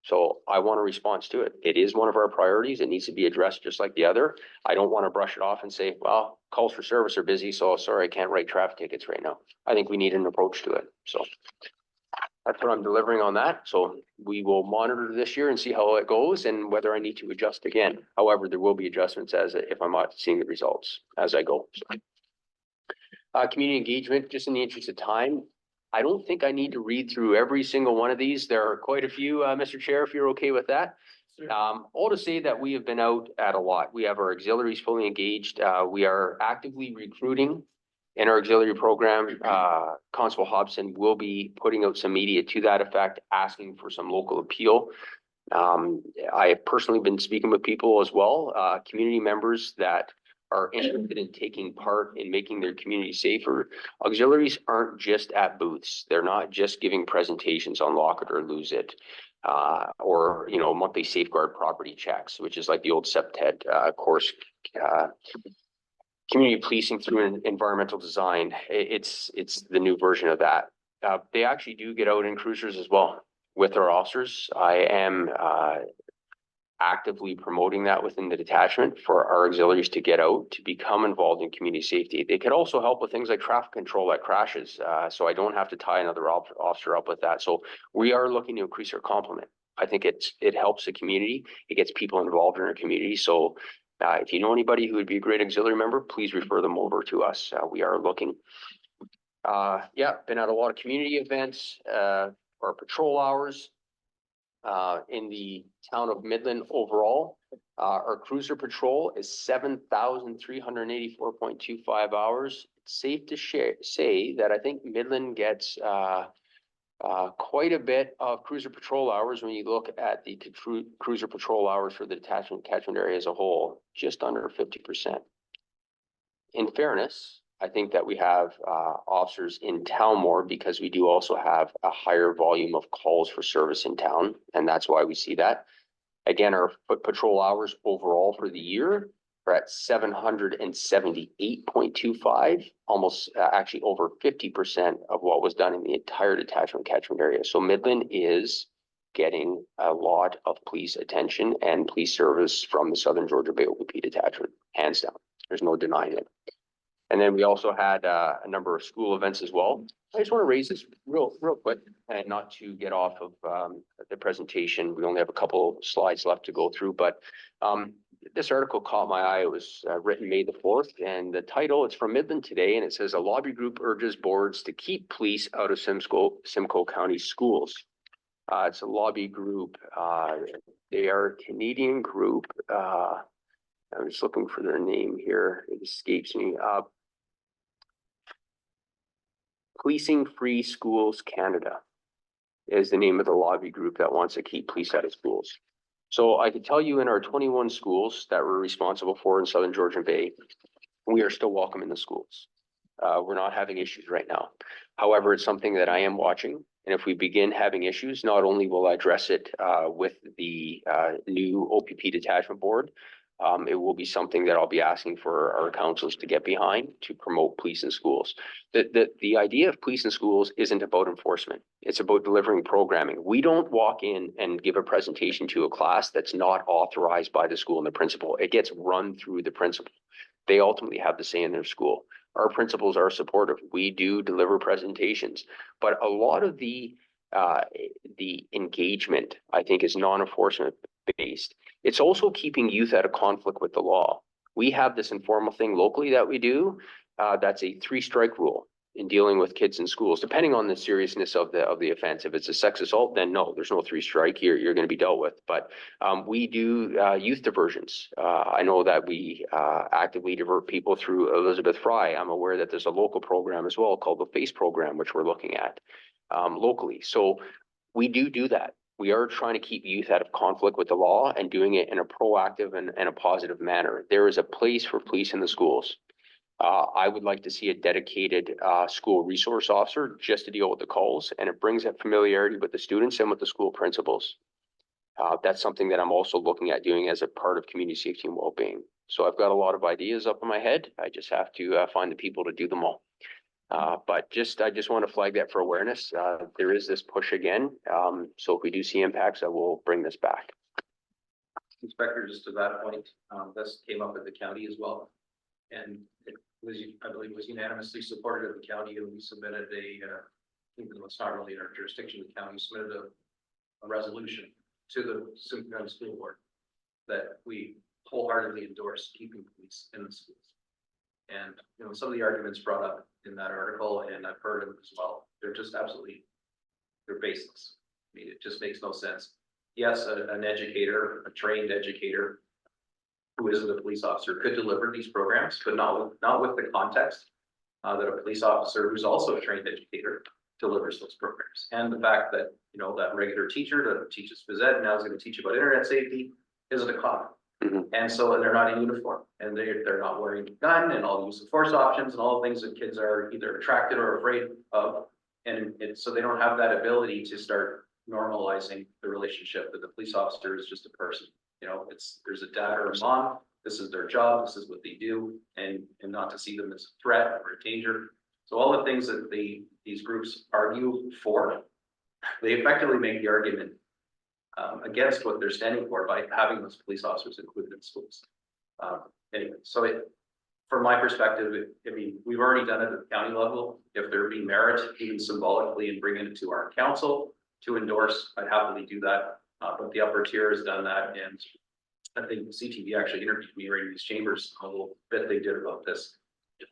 So I want a response to it. It is one of our priorities. It needs to be addressed just like the other. I don't want to brush it off and say, well, calls for service are busy, so sorry, I can't write traffic tickets right now. I think we need an approach to it. So that's what I'm delivering on that. So we will monitor this year and see how it goes and whether I need to adjust again. However, there will be adjustments if I'm not seeing the results as I go. So, community engagement, just in the interest of time, I don't think I need to read through every single one of these. There are quite a few, Mr. Chair, if you're okay with that. All to say that we have been out at a lot. We have our auxiliaries fully engaged. We are actively recruiting in our auxiliary program. Constable Hobson will be putting out some media to that effect, asking for some local appeal. I have personally been speaking with people as well, community members that are interested in taking part in making their community safer. Auxiliaries aren't just at booths. They're not just giving presentations on lock it or lose it, or monthly safeguard property checks, which is like the old SEPTED course. Community policing through an environmental design. It's the new version of that. They actually do get out in cruisers as well with our officers. I am actively promoting that within the detachment for our auxiliaries to get out, to become involved in community safety. They could also help with things like traffic control at crashes, so I don't have to tie another officer up with that. So we are looking to increase our complement. I think it helps the community. It gets people involved in our community. So if you know anybody who would be a great auxiliary member, please refer them over to us. We are looking. Been at a lot of community events, or patrol hours. In the town of Midland overall, our cruiser patrol is 7,384.25 hours. It's safe to say that I think Midland gets quite a bit of cruiser patrol hours when you look at the cruiser patrol hours for the detachment catchment area as a whole, just under 50%. In fairness, I think that we have officers in town more because we do also have a higher volume of calls for service in town, and that's why we see that. Again, our foot patrol hours overall for the year We're at 778.25, almost actually over 50% of what was done in the entire detachment catchment area. So Midland is getting a lot of police attention and police service from the Southern Georgia Bay OPP detachment, hands down. There's no denying it. And then we also had a number of school events as well. I just want to raise this real quick and not to get off of the presentation. We only have a couple slides left to go through, but this article caught my eye. It was written May the 4th, and the title, it's from Midland Today, and it says a lobby group urges boards to keep police out of Simcoe County schools. It's a lobby group. They are a Canadian group. I'm just looking for their name here. It escapes me. Policing Free Schools Canada is the name of the lobby group that wants to keep police out of schools. So I can tell you in our 21 schools that we're responsible for in Southern Georgian Bay, we are still welcome in the schools. We're not having issues right now. However, it's something that I am watching. And if we begin having issues, not only will I address it with the new OPP detachment board, it will be something that I'll be asking for our councils to get behind to promote police in schools. The idea of police in schools isn't about enforcement. It's about delivering programming. We don't walk in and give a presentation to a class that's not authorized by the school and the principal. It gets run through the principal. They ultimately have the say in their school. Our principals are supportive. We do deliver presentations, but a lot of the engagement, I think, is non-enforcement based. It's also keeping youth out of conflict with the law. We have this informal thing locally that we do. That's a 3-strike rule in dealing with kids in schools, depending on the seriousness of the offense. If it's a sex assault, then no, there's no 3-strike. You're going to be dealt with. But we do youth diversions. I know that we actively divert people through Elizabeth Fry. I'm aware that there's a local program as well called the FACE program, which we're looking at locally. So we do that. We are trying to keep youth out of conflict with the law and doing it in a proactive and a positive manner. There is a place for police in the schools. I would like to see a dedicated school resource officer just to deal with the calls, and it brings that familiarity with the students and with the school principals. That's something that I'm also looking at doing as a part of community safety and well-being. So I've got a lot of ideas up in my head. I just have to find the people to do them all. But I just want to flag that for awareness. There is this push again. So if we do see impacts, I will bring this back. Inspector, just to that point, this came up at the county as well. And it was, I believe, was unanimously supported at the county, and we submitted even though it's not really in our jurisdiction, the county submitted a resolution to the Simcoe County School Board that we wholeheartedly endorse keeping police in the schools. And, you know, some of the arguments brought up in that article, and I've heard them as well, they're just absolutely, they're baseless. I mean, it just makes no sense. Yes, an educator, a trained educator who isn't a police officer could deliver these programs, but not with the context that a police officer who's also a trained educator delivers those programs. And the fact that, you know, that regular teacher that teaches phys ed now is going to teach about internet safety isn't a cop. And so, and they're not in uniform, and they're not wearing a gun, and all the use of force options and all the things that kids are either attracted or afraid of. And so they don't have that ability to start normalizing the relationship that the police officer is just a person. You know, there's a dad or a mom, this is their job, this is what they do, and not to see them as a threat or a danger. So all the things that these groups argue for, they effectively make the argument against what they're standing for by having those police officers included in schools. Anyway, so from my perspective, I mean, we've already done it at the county level. If there be merit, even symbolically, in bringing it to our council to endorse, I'd happily do that. But the upper tier has done that, and I think CTV actually interviewed me right in these chambers a little bit they did about this,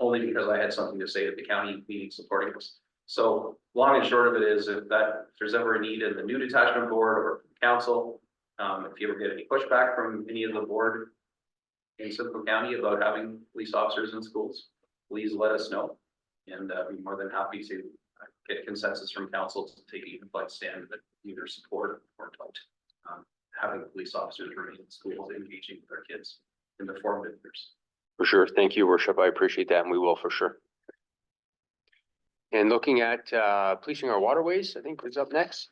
only because I had something to say at the county meeting supporting this. So long and short of it is, if there's ever a need in the new detachment board or council, if you ever get any pushback from any of the board in Simcoe County about having police officers in schools, please let us know, and I'd be more than happy to get consensus from council to take a unified stand that either support or don't having police officers remain in schools, engaging with their kids in the formative years. For sure. Thank you, Worship. I appreciate that, and we will for sure. And looking at policing our waterways, I think is up next.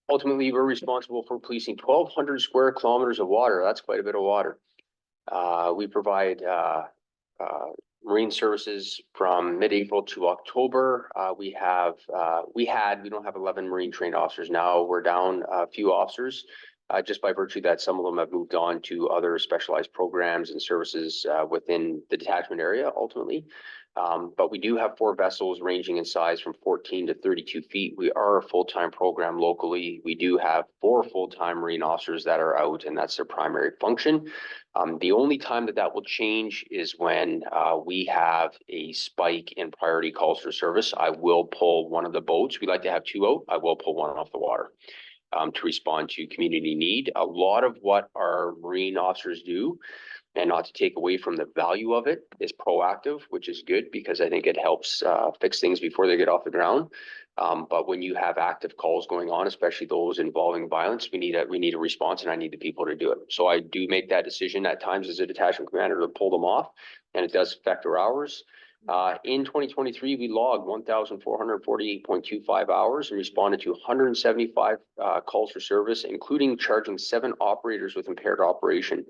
Ultimately, we're responsible for policing 1,200 square kilometers of water. That's quite a bit of water. We provide marine services from mid-April to October. We don't have 11 marine trained officers now. We're down a few officers. Just by virtue that some of them have moved on to other specialized programs and services within the detachment area ultimately. But we do have 4 vessels ranging in size from 14 to 32 feet. We are a full-time program locally. We do have 4 full-time marine officers that are out, and that's their primary function. The only time that will change is when we have a spike in priority calls for service. I will pull one of the boats. We like to have 2 out. I will pull one off the water to respond to community need. A lot of what our marine officers do, and not to take away from the value of it, is proactive, which is good because I think it helps fix things before they get off the ground. But when you have active calls going on, especially those involving violence, we need a response, and I need the people to do it. So I do make that decision at times as a detachment commander to pull them off, and it does affect our hours. In 2023, we logged 1,448.25 hours and responded to 175 calls for service, including charging 7 operators with impaired operation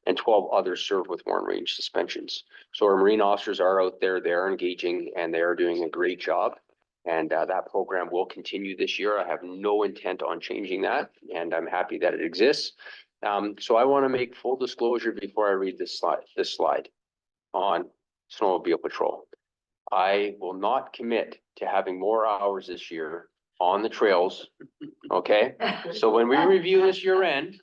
and 12 others served with warrant range suspensions. So our marine officers are out there, they're engaging, and they are doing a great job. And that program will continue this year. I have no intent on changing that, and I'm happy that it exists. So I want to make full disclosure before I read this slide on snowmobile patrol. I will not commit to having more hours this year on the trails. Okay, so when we review this year end,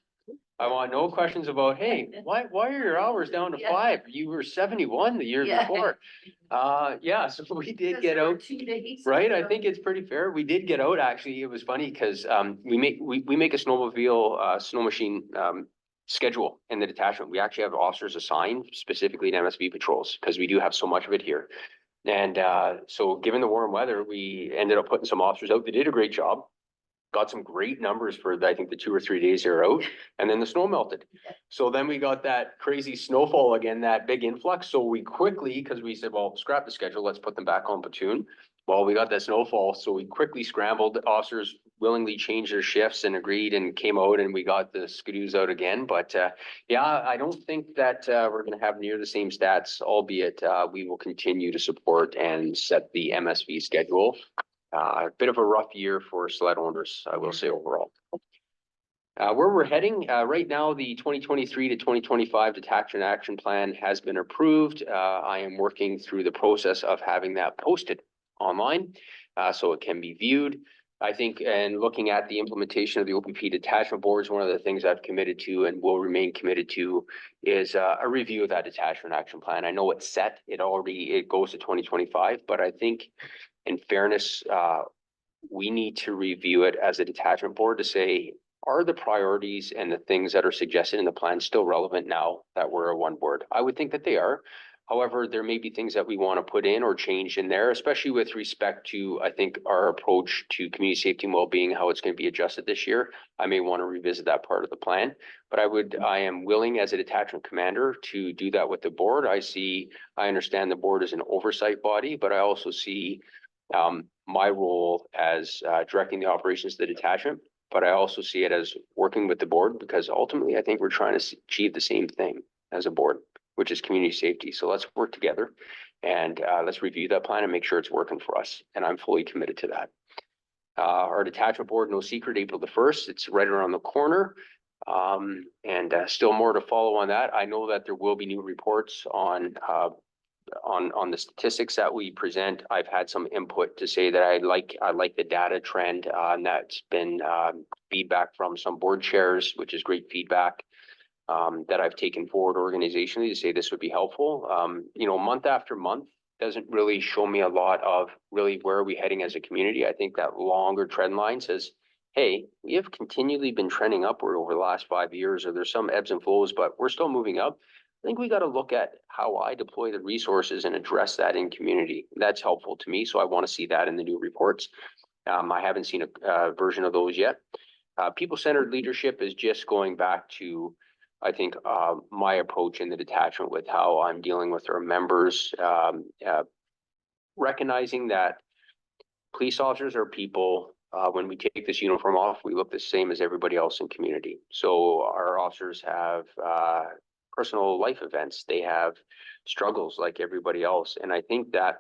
I want no questions about, hey, why are your hours down to 5? You were 71 the year Yeah. before. Yeah, so we did get out. 2 days. Right, I think it's pretty fair. We did get out, actually. It was funny because we make a snowmobile snow machine schedule in the detachment. We actually have officers assigned specifically to MSV patrols because we do have so much of it here. And so given the warm weather, we ended up putting some officers out. They did a great job. Got some great numbers for, I think, the 2 or 3 days they were out, and then the snow melted. So then we got that crazy snowfall again, that big influx. So we quickly, because we said, well, scrap the schedule, let's put them back on platoon. Well, we got that snowfall, so we quickly scrambled. Officers willingly changed their shifts and agreed and came out, and we got the skidoos out again. But yeah, I don't think that we're going to have near the same stats, albeit we will continue to support and set the MSV schedule. A bit of a rough year for sled owners, I will say overall. Where we're heading, right now, the 2023 to 2025 detachment action plan has been approved. I am working through the process of having that posted online, so it can be viewed. I think, and looking at the implementation of the OPP detachment boards, one of the things I've committed to and will remain committed to is a review of that detachment action plan. I know it's set, it goes to 2025, but I think in fairness, we need to review it as a detachment board to say, are the priorities and the things that are suggested in the plan still relevant now that we're a one board? I would think that they are. However, there may be things that we want to put in or change in there, especially with respect to, I think, our approach to community safety and well-being, how it's going to be adjusted this year. I may want to revisit that part of the plan, but I am willing as a detachment commander to do that with the board. I understand the board is an oversight body, but I also see my role as directing the operations of the detachment, but I also see it as working with the board because ultimately I think we're trying to achieve the same thing as a board, which is community safety. So let's work together and let's review that plan and make sure it's working for us. And I'm fully committed to that. Our detachment board, no secret, April the 1st, it's right around the corner. And still more to follow on that. I know that there will be new reports on the statistics that we present. I've had some input to say that I like the data trend, and that's been feedback from some board chairs, which is great feedback. That I've taken forward organizationally to say this would be helpful. Month after month doesn't really show me a lot of really where are we heading as a community. I think that longer trend line says, hey, we have continually been trending upward over the last 5 years, or there's some ebbs and flows, but we're still moving up. I think we got to look at how I deploy the resources and address that in community. That's helpful to me, so I want to see that in the new reports. I haven't seen a version of those yet. People-centered leadership is just going back to, I think, my approach in the detachment with how I'm dealing with our members, recognizing that police officers are people. When we take this uniform off, we look the same as everybody else in community. So our officers have personal life events. They have struggles like everybody else. And I think that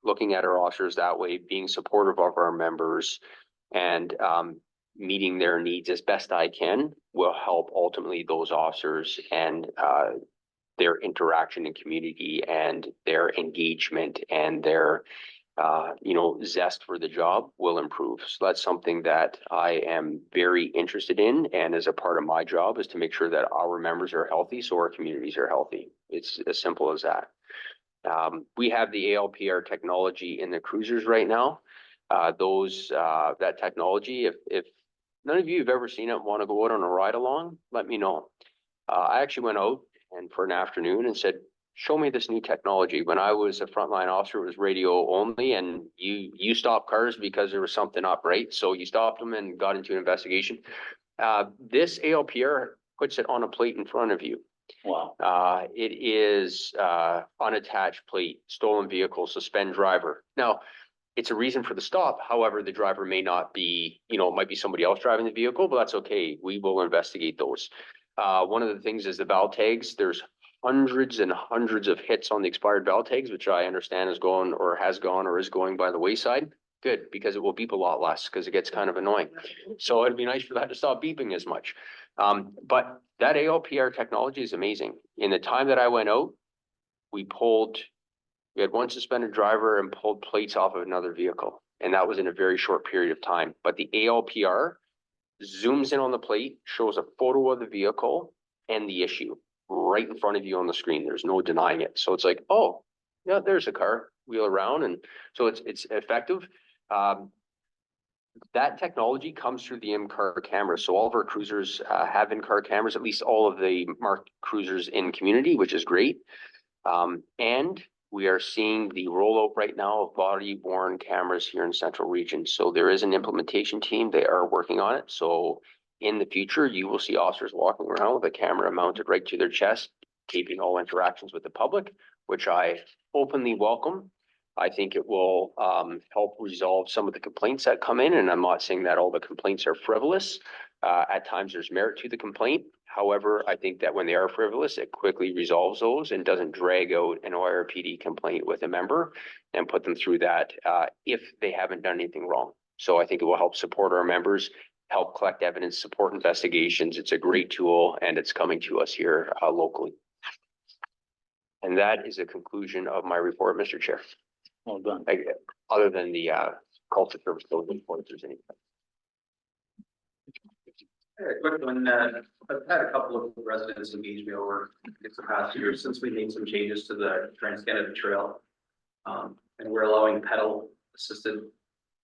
looking at our officers that way, being supportive of our members and meeting their needs as best I can will help ultimately those officers and their interaction in community and their engagement and their zest for the job will improve. So that's something that I am very interested in, and as a part of my job is to make sure that our members are healthy so our communities are healthy. It's as simple as that. We have the ALPR technology in the cruisers right now. That technology, if none of you have ever seen it and want to go out on a ride along, let me know. I actually went out and for an afternoon and said, show me this new technology. When I was a frontline officer, it was radio only, and you stop cars because there was something up, right? So you stopped them and got into an investigation. This ALPR puts it on a plate in front of you. Wow. It is unattached plate, stolen vehicle, suspend driver. Now, it's a reason for the stop. However, the driver may not be, it might be somebody else driving the vehicle, but that's okay. We will investigate those. One of the things is the val tags. There's hundreds and hundreds of hits on the expired val tags, which I understand has gone or is going by the wayside. Good, because it will beep a lot less because it gets kind of annoying. So it'd be nice for that to stop beeping as much. But that ALPR technology is amazing. In the time that I went out, we had one suspended driver and pulled plates off of another vehicle. And that was in a very short period of time. But the ALPR zooms in on the plate, shows a photo of the vehicle and the issue right in front of you on the screen. There's no denying it. So it's like, oh, yeah, there's a car, wheel around. And so it's effective. That technology comes through the in-car cameras. So all of our cruisers have in-car cameras, at least all of the marked cruisers in community, which is great. And we are seeing the rollout right now of body-worn cameras here in Central Region. So there is an implementation team. They are working on it. So in the future, you will see officers walking around with a camera mounted right to their chest, keeping all interactions with the public, which I openly welcome. I think it will help resolve some of the complaints that come in. And I'm not saying that all the complaints are frivolous. At times there's merit to the complaint. However, I think that when they are frivolous, it quickly resolves those and doesn't drag out an ORPD complaint with a member and put them through that if they haven't done anything wrong. So I think it will help support our members, help collect evidence, support investigations. It's a great tool and it's coming to us here locally. And that is a conclusion of my report, Mr. Chair. Well done. Other than the call to service building report, if there's anything. Quick one, I've had a couple of residents engage me over the past year since we made some changes to the Trans-Canada Trail. And we're allowing pedal assisted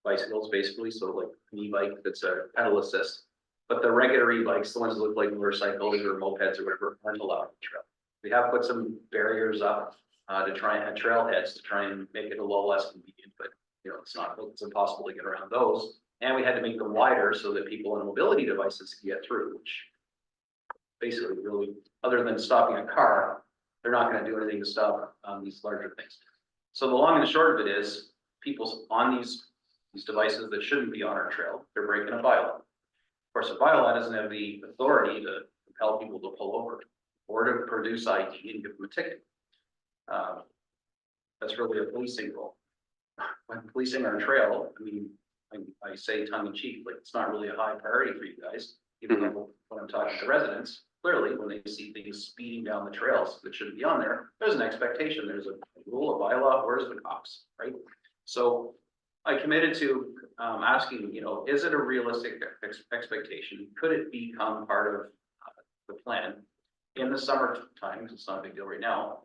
bicycles basically, so like an e-bike that's a pedal assist. But the regular e-bikes, the ones that look like motorcycles or mopeds or whatever, aren't allowed on the trail. We have put some barriers up to try and trailheads to try and make it a little less convenient, but it's impossible to get around those. And we had to make them wider so that people on mobility devices can get through, which basically really, other than stopping a car, they're not going to do anything to stop these larger things. So the long and the short of it is, people on these devices that shouldn't be on our trail, they're breaking a bylaw. Of course, a bylaw doesn't have the authority to compel people to pull over or to produce ID and give them a ticket. That's really a policing role. When policing our trail, I mean, I say tongue in cheek, like it's not really a high priority for you guys. Even though when I'm talking to residents, clearly when they see things speeding down the trails that shouldn't be on there, there's an expectation, there's a rule, a bylaw, where's the cops, right? So I committed to asking, is it a realistic expectation? Could it become part of the plan in the summer time, because it's not a big deal right now,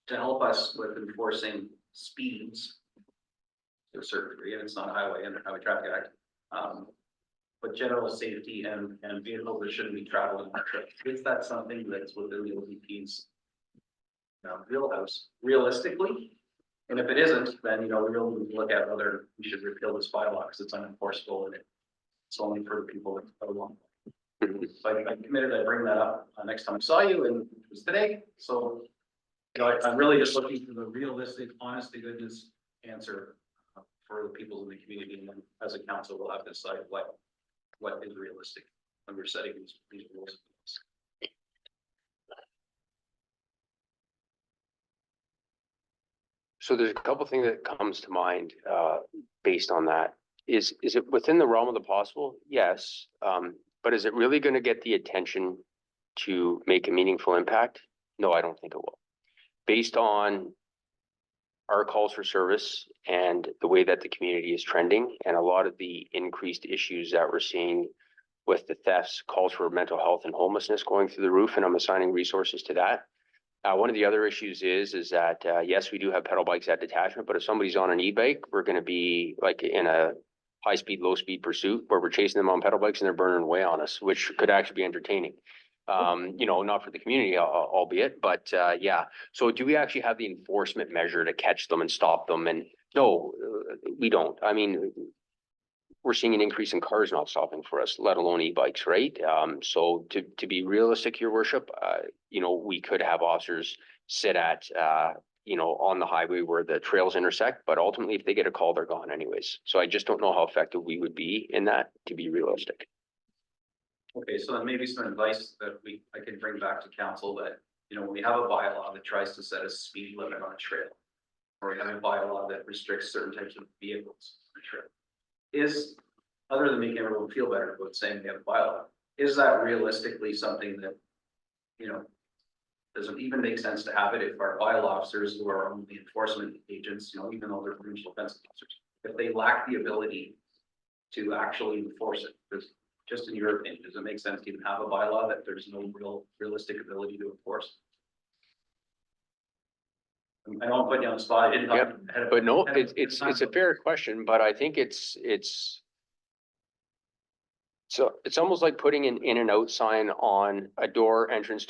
to help us with enforcing speeds to a certain degree, and it's not a highway under Highway Traffic Act, but general safety and vehicles that shouldn't be traveling on our trip. Is that something that's within the OPP's wheelhouse realistically? And if it isn't, then we really need to look at whether we should repeal this bylaw because it's unenforceable and it's only for the people that go along. So I committed to bring that up next time I saw you, and it was today. So I'm really just looking for the realistic, honest to goodness answer for the people in the community, and then as a council, we'll have to decide what is realistic when we're setting these rules. So there's a couple things that comes to mind, based on that. Is it within the realm of the possible? Yes. But is it really gonna get the attention to make a meaningful impact? No, I don't think it will. Based on our calls for service and the way that the community is trending and a lot of the increased issues that we're seeing with the thefts, calls for mental health and homelessness going through the roof, and I'm assigning resources to that. One of the other issues is that, yes, we do have pedal bikes at detachment, but if somebody's on an e-bike, we're gonna be like in a high-speed, low-speed pursuit where we're chasing them on pedal bikes and they're burning away on us, which could actually be entertaining. Not for the community, albeit, but, yeah. So do we actually have the enforcement measure to catch them and stop them? And no, we don't. I mean, we're seeing an increase in cars not stopping for us, let alone e-bikes, right? So to be realistic, your worship, we could have officers sit at, on the highway where the trails intersect, but ultimately if they get a call, they're gone anyways. So I just don't know how effective we would be in that, to be realistic. Okay, so then maybe some advice that I can bring back to council that, when we have a bylaw that tries to set a speed limit on a trail, or we have a bylaw that restricts certain types of vehicles on a trail, is, other than making everyone feel better about saying we have a bylaw, is that realistically something that, does it even make sense to have it if our bylaw officers who are only enforcement agents, even though they're provincial offense officers, if they lack the ability to actually enforce it? Because just in your opinion, does it make sense to even have a bylaw that there's no realistic ability to enforce? I don't put you on the spot. I didn't. Yep. But no, it's a fair question, but I think so it's almost like putting an in and out sign on a door entrance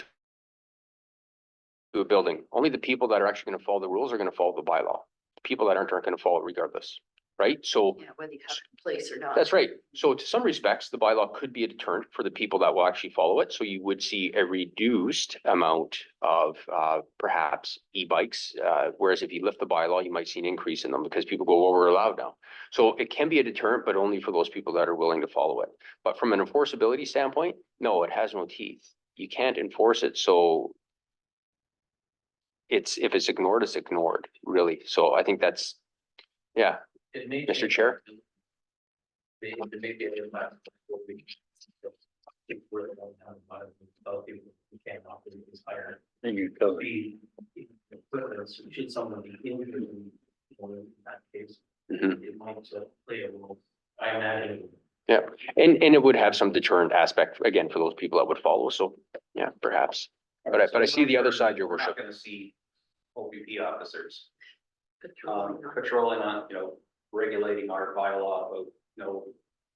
to a building. Only the people that are actually going to follow the rules are going to follow the bylaw. The people that aren't going to follow it regardless, right? So Yeah, whether you have it in place or not. that's right. So to some respects, the bylaw could be a deterrent for the people that will actually follow it. So you would see a reduced amount of perhaps e-bikes. Whereas if you lift the bylaw, you might see an increase in them because people go, well, we're allowed now. So it can be a deterrent, but only for those people that are willing to follow it. But from an enforceability standpoint, no, it has no teeth. You can't enforce it. So if it's ignored, it's ignored, really. So I think that's, yeah. It may Mr. Chair? It may be a impact. If we're people who can't operate this higher And you cover. speed equipment, so should someone be injured in that case, Mhm. it might play a role. I imagine. Yeah, and it would have some deterrent aspect, again, for those people that would follow, so, yeah, perhaps. But I see the other side, your We're not worship. gonna see OPP officers, Patrolling. patrolling on, regulating our bylaw about,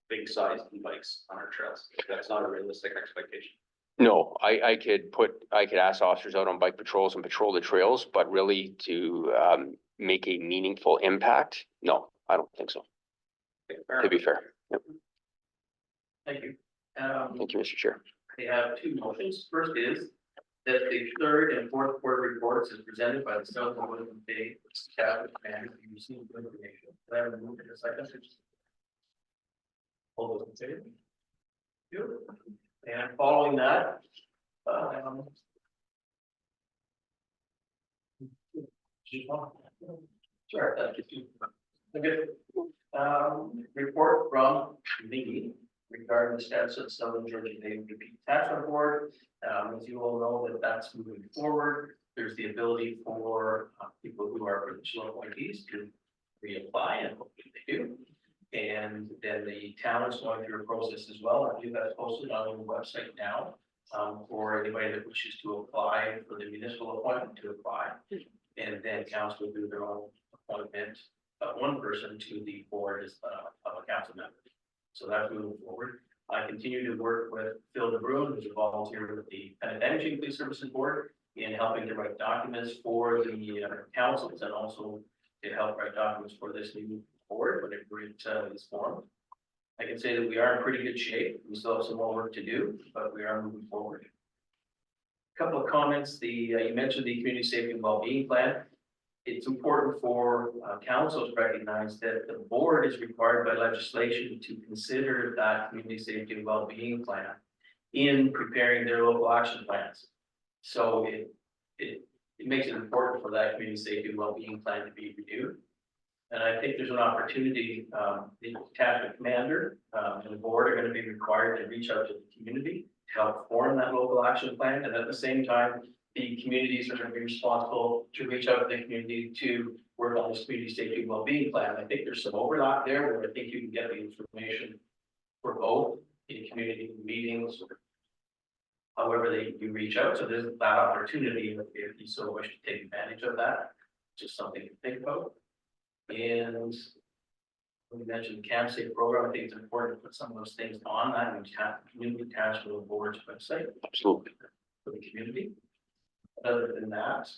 big size e-bikes on our trails. That's not a realistic expectation. No, I could ask officers out on bike patrols and patrol the trails, but really to make a meaningful impact, no, I don't think so, Okay, fair to be enough. fair. Yep. Thank you. Thank you, Mr. Chair. They have two motions. First is that the third and fourth quarter reports is presented by the South Midland Bay Cabinet Manager. You received information. Can I have a move in a second? All those in favor? Good. And following that, sure, thank you. Okay. Report from me regarding the status of Southern Georgia Bay Detachment Board. As you all know, that's moving forward. There's the ability for people who are provincial appointees to reapply, and hopefully they do. And then the town is going through a process as well. I believe that's posted on your website now for anybody that wishes to apply for the municipal appointment to apply. And then council will do their own appointment of one person to the board as of a council member. So that's moving forward. I continue to work with Phil DeBruin, who's a volunteer with the Energy Police Services Board, in helping to write documents for the councils and also to help write documents for this new board whenever it is formed. I can say that we are in pretty good shape. We still have some more work to do, but we are moving forward. A couple of comments. You mentioned the community safety and well-being plan. It's important for council to recognize that the board is required by legislation to consider that community safety and well-being plan in preparing their local action plans. So it makes it important for that community safety and well-being plan to be reviewed. And I think there's an opportunity, the detachment commander, and the board are gonna be required to reach out to the community to help form that local action plan, and at the same time, the communities are gonna be responsible to reach out to the community to work on this community safety and well-being plan. I think there's some overlap there where I think you can get the information for both in community meetings or however you reach out. So there's that opportunity if you so wish to take advantage of that, just something to think about. And we mentioned the Camp Safe program. I think it's important to put some of those things on that and have community attached to the board's website. Absolutely. For the community. Other than that,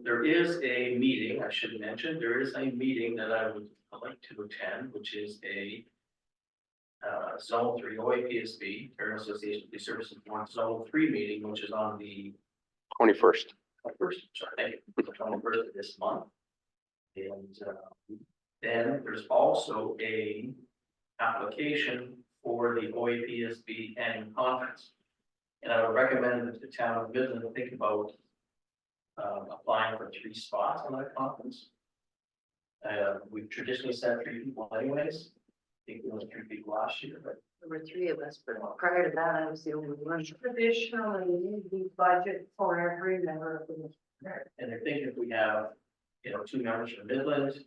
there is a meeting, I should mention, there is a meeting that I would like to attend, which is a Zone 3 OAPSB, Area Association of Police Services Board Zone 3 meeting, which is on the 21st. first, sorry, thank you, the 21st of this month. And then there's also a application for the OAPSB annual conference. And I would recommend that the town of Midland think about applying for 3 spots on that conference. We've traditionally sent 3 people anyways. I think we only 3 people last year, but There were 3 of us, but prior to that, I was the only one. Traditionally, we budget for every member of the board. and I think if we have, 2 members from Midland,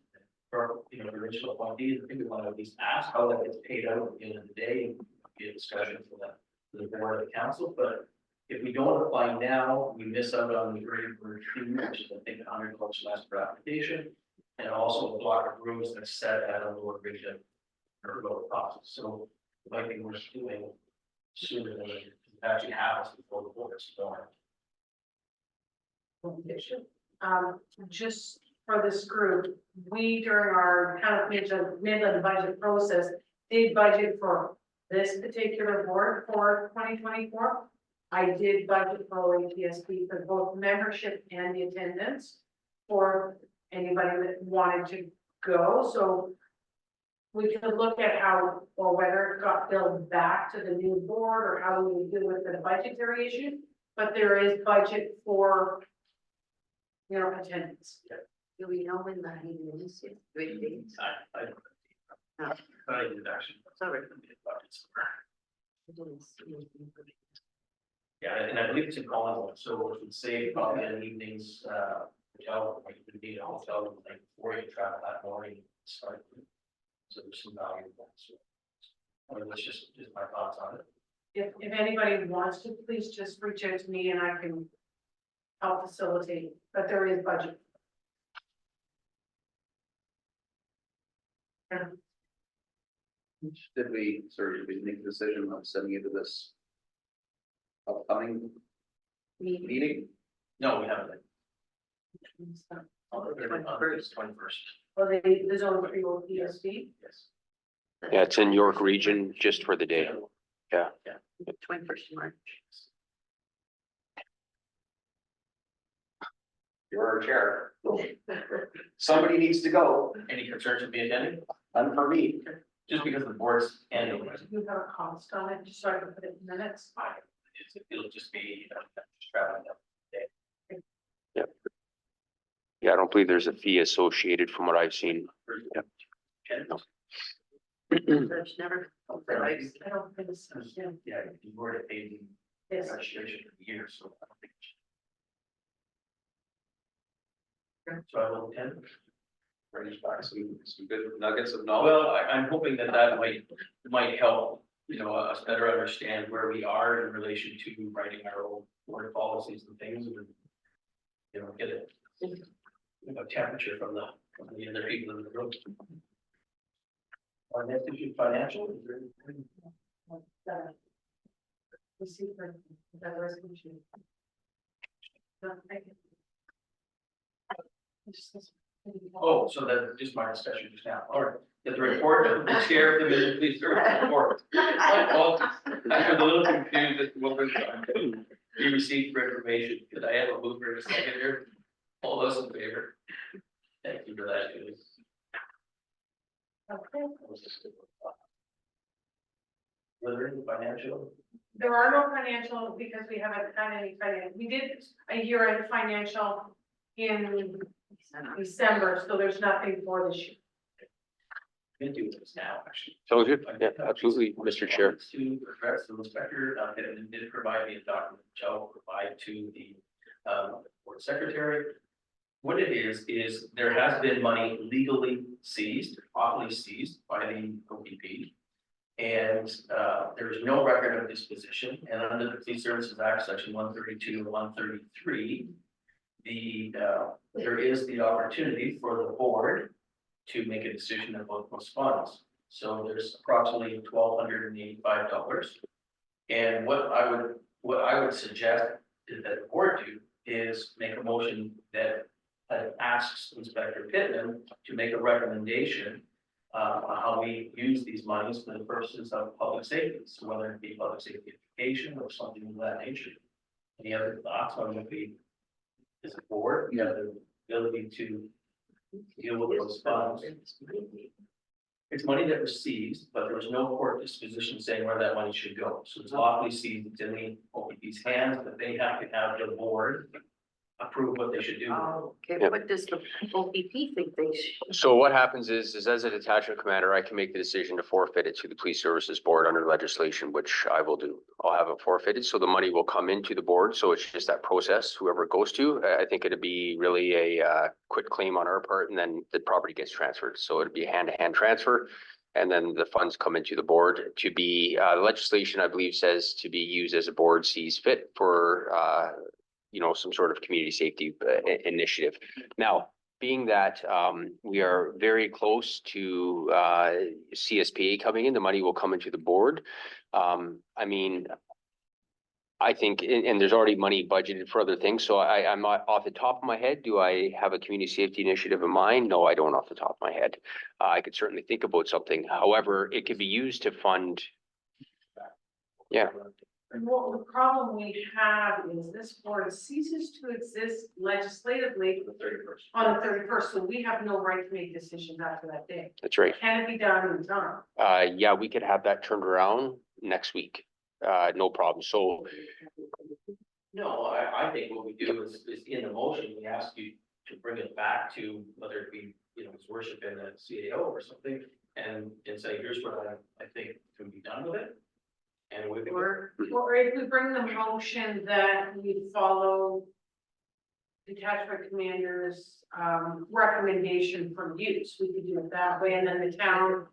or, the original appointees, I think we want to at least ask how that gets paid out at the end of the day, and be a discussion for that. The board of the council, but if we don't apply now, we miss out on the early bird fee, which is I think $100 less per application. And also a block of rooms that's set at a lower rate or lower cost. So it might be worth doing sooner than it actually happens before the board is formed. Just for this group, we during our kind of Midland budget process, did budget for this particular board for 2024. I did budget for OAPSP for both membership and the attendance for anybody that wanted to go. So we could look at how or whether it got billed back to the new board or how we would deal with the budgetary issue. But there is budget for, attendance. Do we know when the meeting is? Which dates? I don't No. know. I did actually. Sorry. Budgets. Yeah, and I believe it's in Collingwood, so it would save probably in evenings, hotel, like you would need a hotel like before you travel that morning. Start. So there's some value in that. So, I mean, that's just my thoughts on it. If anybody wants to, please just reach out to me and I can help facilitate, but there is budget. Did we make a decision on sending you to this upcoming meeting? No, we haven't. On the 21st. Or the zone 3 will PSB. Yes. Yeah, it's in York Region just for the day. 21st of March. You're our chair. Somebody needs to go, Any concerns with me attending? none for me. Just because the board's annual. You have a cost on it, just so I can put it in minutes. It'll just be, just traveling up. Yeah, I don't believe there's a fee associated from what I've seen. Yep. There's never. I don't think so, yeah. Yeah, you were to pay the Yes. registration for the year, so I don't think. So I will attend. Brings back some good nuggets of knowledge. Well, I'm hoping that might help, us better understand where we are in relation to writing our own board policies and things and. Get a temperature from the other people in the room. Our next issue, financial, is there anything? We see for that resolution. No, thank you. Oh, so that just my discussion just now, all right, that the report of the chair of the Midland Police Service report. Well, I'm a little confused as to what was be received for information, could I have a mover and a second here? All those in favor? Thank you for that, Julie. Okay. Were there any financial? There are no financial because we haven't had any financial. We did a year-end financial in December, so there's nothing for this year. We can do this now, actually. Sounds good. Yeah, absolutely, Mr. Chair. To address the inspector, did provide me a document, which I'll provide to the, board secretary. What it is there has been money legally seized, lawfully seized by the OPP. And, there is no record of disposition, and under the Police Services Act, section 132 and 133, there is the opportunity for the board to make a decision about those funds. So there's approximately $1,285. And what I would suggest that the board do is make a motion that asks Inspector Pittman to make a recommendation on how we use these monies for the purposes of public safety. So whether it be public safety education or something of that nature. Any other thoughts on what we, as a board, we have the ability to deal with those funds? It's money that was seized, but there was no court disposition saying where that money should go. So it's lawfully seized, it's in the OPP's hands, but they have to have the board approve what they should do. Oh, okay, Yeah. what does the OPP think they should? So what happens is as a detachment commander, I can make the decision to forfeit it to the Police Services Board under legislation, which I will do. I'll have it forfeited, so the money will come into the board, so it's just that process, whoever it goes to. I think it'd be really a quit claim on our part, and then the property gets transferred, so it'd be a hand-to-hand transfer. And then the funds come into the board to be, legislation, I believe, says to be used as a board sees fit for, some sort of community safety initiative. Now, being that we are very close to CSPA coming in, the money will come into the board. I think, and there's already money budgeted for other things, so I'm not off the top of my head. Do I have a community safety initiative in mind? No, I don't off the top of my head. I could certainly think about something. However, it could be used to fund. Yeah. And what the problem we have is this board ceases to exist legislatively on the 31st, so we have no right to make decisions after that day. That's right. Can it be done in time? Yeah, we could have that turned around next week. No problem. So, No, I think what we do is in the motion, we ask you to bring it back to whether it be, his worship in a CAO or something, and say, here's what I think can be done with it. And we Or if we bring the motion that we follow detachment commander's recommendation for use, we could do it that way, and then the town,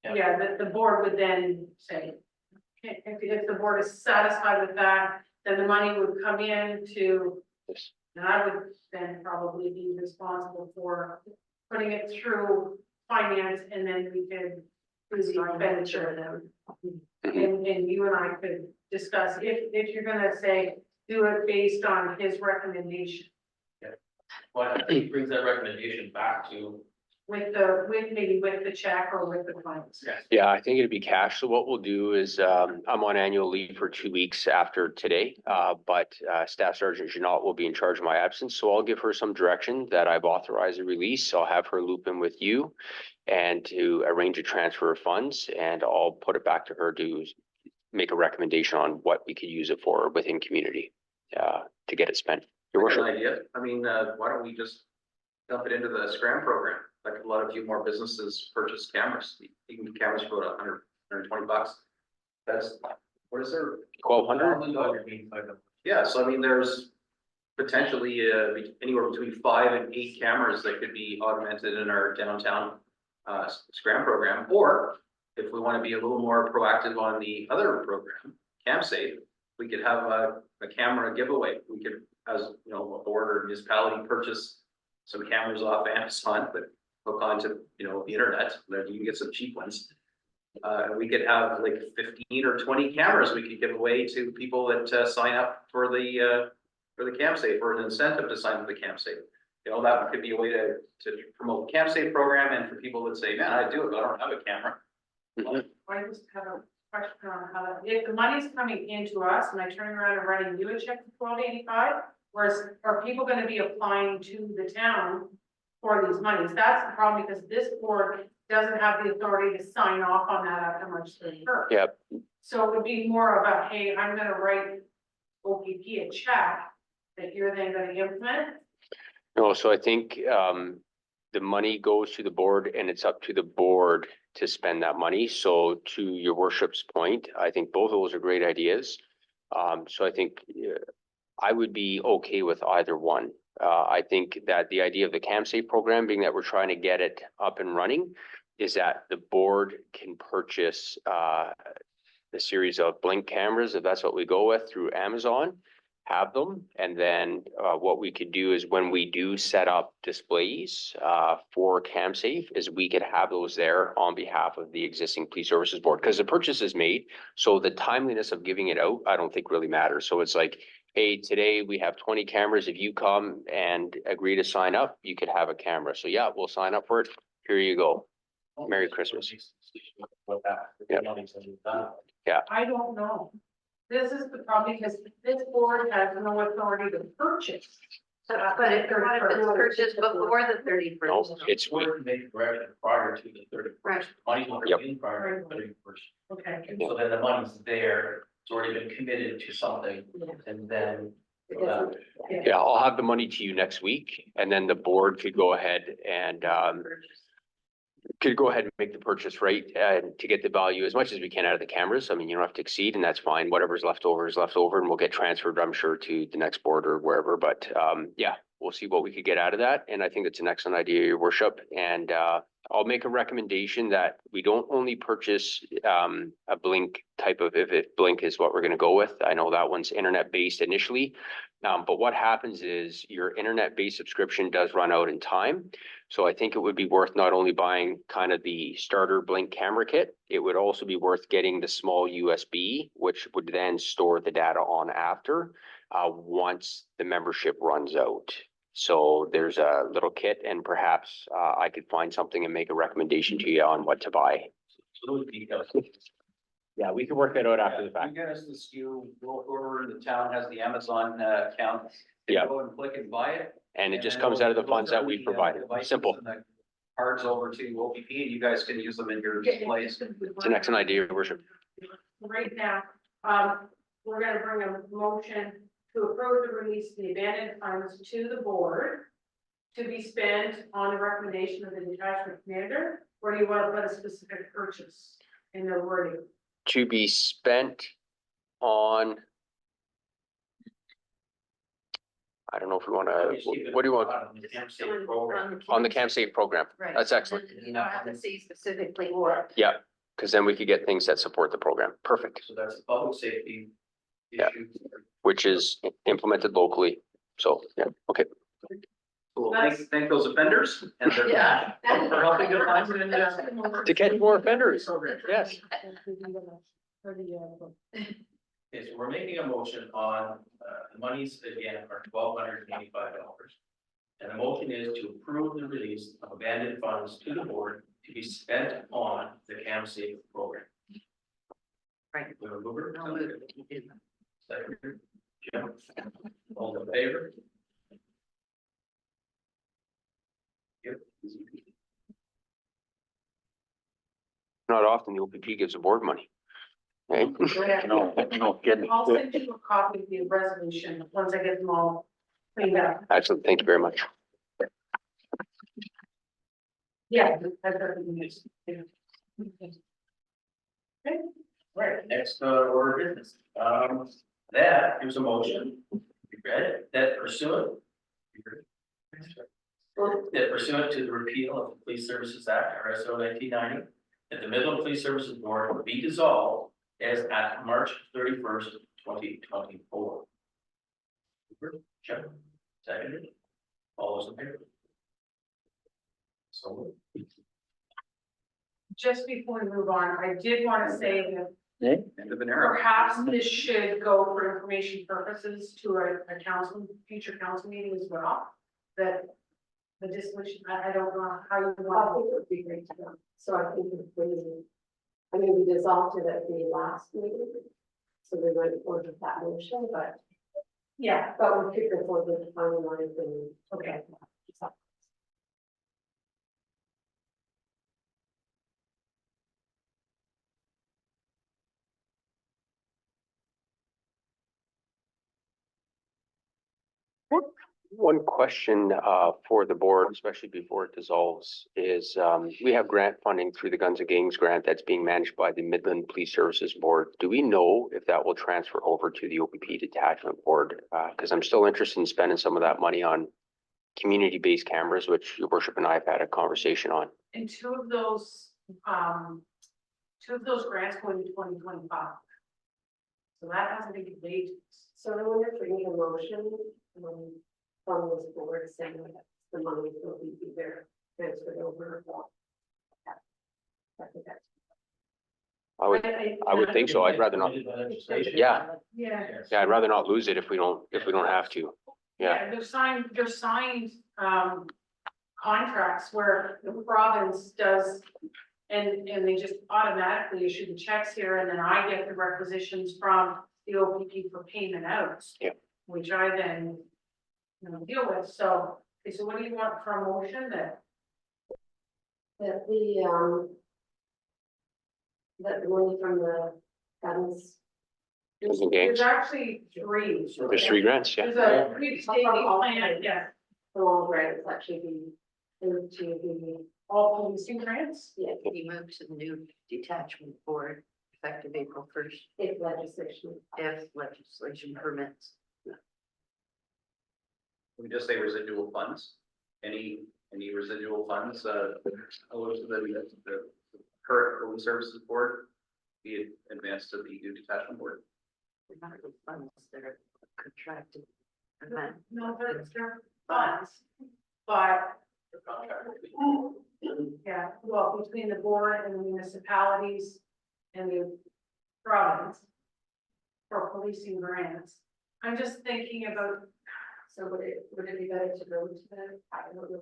the board would then say, if the board is satisfied with that, then the money would come in to, and I would then probably be responsible for putting it through finance, and then we could do the expenditure then. And you and I could discuss if you're gonna say, do it based on his recommendation. Well, I think he brings that recommendation back to. With maybe with the check or with the funds. yeah, I think it'd be cash. So what we'll do is, I'm on annual leave for 2 weeks after today. But Staff Sergeant Janot will be in charge of my absence. So I'll give her some direction that I've authorized a release. I'll have her loop in with you and to arrange a transfer of funds, and I'll put it back to her to make a recommendation on what we could use it for within community, to get it spent. Your Good worship. idea. I mean, why don't we just dump it into the Scram program? Like a lot of you more businesses purchase cameras. You can get cameras for about $120. That's, what is there? 1,200? Yeah, so I mean, there's potentially anywhere between 5 and 8 cameras that could be augmented in our downtown Scram program. Or if we want to be a little more proactive on the other program, CamSafe, we could have a camera giveaway. We could, as a board or municipality, purchase some cameras off Amazon, but hook onto the internet. Then you can get some cheap ones. And we could have like 15 or 20 cameras we could give away to people that sign up for the CamSafe, or an incentive to sign up for the CamSafe. That could be a way to promote the CamSafe program, and for people that say, man, I do it, but I don't have a camera. I just have a question on how that, if the money's coming into us and I turn around and writing you a check for $1,285, whereas are people gonna be applying to the town for these monies? That's the problem, because this board doesn't have the authority to sign off on that after March 31st. Yep. So it would be more of a, hey, I'm gonna write OPP a check that you're then gonna implement. No, so I think the money goes to the board and it's up to the board to spend that money. So to your worship's point, I think both of those are great ideas. So I think I would be okay with either one. I think that the idea of the CamSafe program, being that we're trying to get it up and running, is that the board can purchase the series of Blink cameras, if that's what we go with, through Amazon, have them. And then what we could do is when we do set up displays for CamSafe, is we could have those there on behalf of the existing police services board, because the purchase is made. So the timeliness of giving it out, I don't think really matters. So it's like, hey, today we have 20 cameras. If you come and agree to sign up, you could have a camera. So yeah, we'll sign up for it. Here you go. Merry Christmas. Yep. I don't know. This is the problem, because this board has no authority to purchase. But if it's purchased before the No, 31st. it's, We can make correction prior to the 30th. Right. Money's already Yep. in prior to the 31st. Okay. So then the money's there, it's already been committed to something, and then. yeah, I'll have the money to you next week, and then the board could go ahead and make the purchase, right? And to get the value as much as we can out of the cameras. I mean, you don't have to exceed, and that's fine. Whatever's left over is left over, and we'll get transferred, I'm sure, to the next board or wherever. But yeah, we'll see what we could get out of that. And I think that's an excellent idea, your worship. And I'll make a recommendation that we don't only purchase a Blink type of, if Blink is what we're gonna go with. I know that one's internet-based initially. But what happens is your internet-based subscription does run out in time. So I think it would be worth not only buying kind of the starter Blink camera kit, it would also be worth getting the small USB, which would then store the data on after, once the membership runs out. So there's a little kit, and perhaps I could find something and make a recommendation to you on what to buy. So those details. Yeah, we can work that out after the You fact. get us the SKU, go over, the town has the Amazon account. Yeah. Go and click and buy it. And it just then comes out of the we'll funds that turn we the, provided. devices Simple. and the Cards over to OPP, and you guys can use them in your displays. It's an excellent idea, your worship. Right now, we're gonna bring a motion to approve the release of the abandoned funds to the board to be spent on the recommendation of the detachment commander, or do you want to put a specific purchase in the wording? To be spent on. I don't know if we want to, what do you want? On the CamSafe program. Right. That's excellent. You don't have to say specifically what. Yeah, because then we could get things that support the program. Perfect. So that's a public safety Yeah. issue. Which is implemented locally. So, yeah, okay. So we'll thank those offenders and their. Yeah. For helping to find it. To catch more offenders. Yes. Okay, so we're making a motion on, the monies again are $1,285. And the motion is to approve the release of abandoned funds to the board to be spent on the CamSafe program. Right. We have a mover? I'll move it. You did. Second. Jim, all in favor? Yep. Not often the OPP gives the board money. Right? No, no kidding. I'll send you a copy of the resolution once I get them all cleaned up. Excellent. Thank you very much. Yeah. That's everything is. Okay. Right, next order of business. That here's a motion. You read it, that pursuant. That pursuant to the repeal of the Police Services Act, RSO 1990, that the Midland Police Services Board will be dissolved as at March 31st, 2024. Check. Seconded. All those in favor? So. Just before we move on, I did want to say that End of an era. perhaps this should go for information purposes to a council, future council meeting as well. That the dissolution, I don't know how you want. It would be great to go. So I think if we dissolved it at the last meeting. So we went forward with that motion, Yeah, but we could go forward with the final line and. okay. One question for the board, especially before it dissolves, is we have grant funding through the Guns and Gangs grant that's being managed by the Midland Police Services Board. Do we know if that will transfer over to the OPP Detachment Board? Because I'm still interested in spending some of that money on community-based cameras, which your worship and I have had a conversation on. And two of those grants go into 2025. So that hasn't been completed. So I wonder if we need a motion, from this board saying that the money will be either transferred over or. I think that's. I would think so. I'd rather not. Yeah, Yeah. yeah, I'd rather not lose it if we don't have to. Yeah, They're signed contracts where the province does, and they just automatically issue the checks here, and then I get the requisitions from the OPP for payment out. Yeah. Which I then, deal with, so, okay, so what do you want for a motion that? That that the money from the guns. Guns and Gangs. There's actually three. There's 3 grants, yeah. There's a pre-stating plan, yeah, The long grants actually be into the, all policing grants. yeah, We moved to the new detachment board effective April 1st, if legislation. if legislation permits. We just say residual funds, any residual funds, over to the current police services board, be advanced to the new detachment board. They're not really funds, they're contracted event. No, but it's their funds, but yeah, well, between the board and the municipalities and the province for policing grants. I'm just thinking about, So would it be better to go to the, I don't know.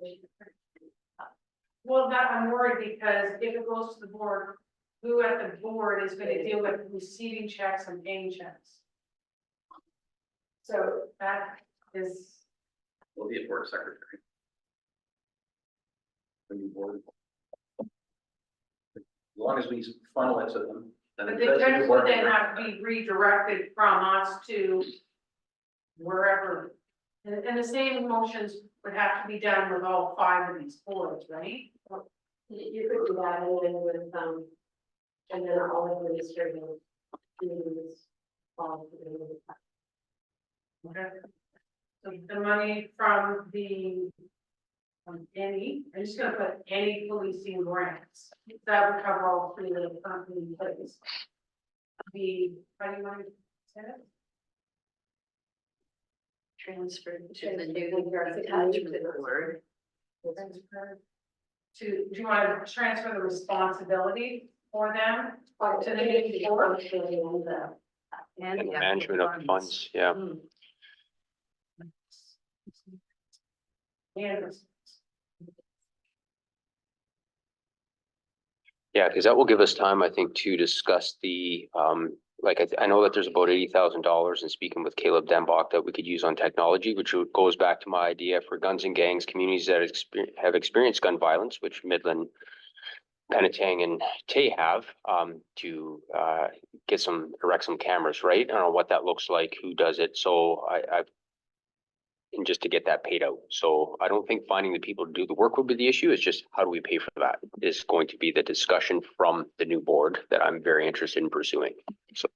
well, that I'm worried because if it goes to the board, who at the board is gonna deal with receiving checks and paying checks? So that is, Will be a board secretary. The new board. As long as we funnel it to them. then but it the does checks the would board then member. have to be redirected from us to wherever. And the same motions would have to be done with all 5 of these boards, right? You could do that and then with, and then all administrative duties. All to the. Okay. So the money from the, any, I'm just gonna put any policing grants, that would cover all 3 that are currently in place. How do you want to say it? Transferred to Transferred the to new the detachment board. Transfer to, do you want to transfer the responsibility for them? To the new board? And And the management of funds, yeah. Mm. And Yeah, because that will give us time, I think, to discuss the, I know that there's about $80,000 in speaking with Caleb Denbach that we could use on technology, which goes back to my idea for Guns and Gangs, communities that have experienced gun violence, which Midland, Penetang and Tay have, to erect some cameras, right? I don't know what that looks like, who does it, so and just to get that paid out. So I don't think finding the people to do the work would be the issue. It's just how do we pay for that is going to be the discussion from the new board that I'm very interested in pursuing. So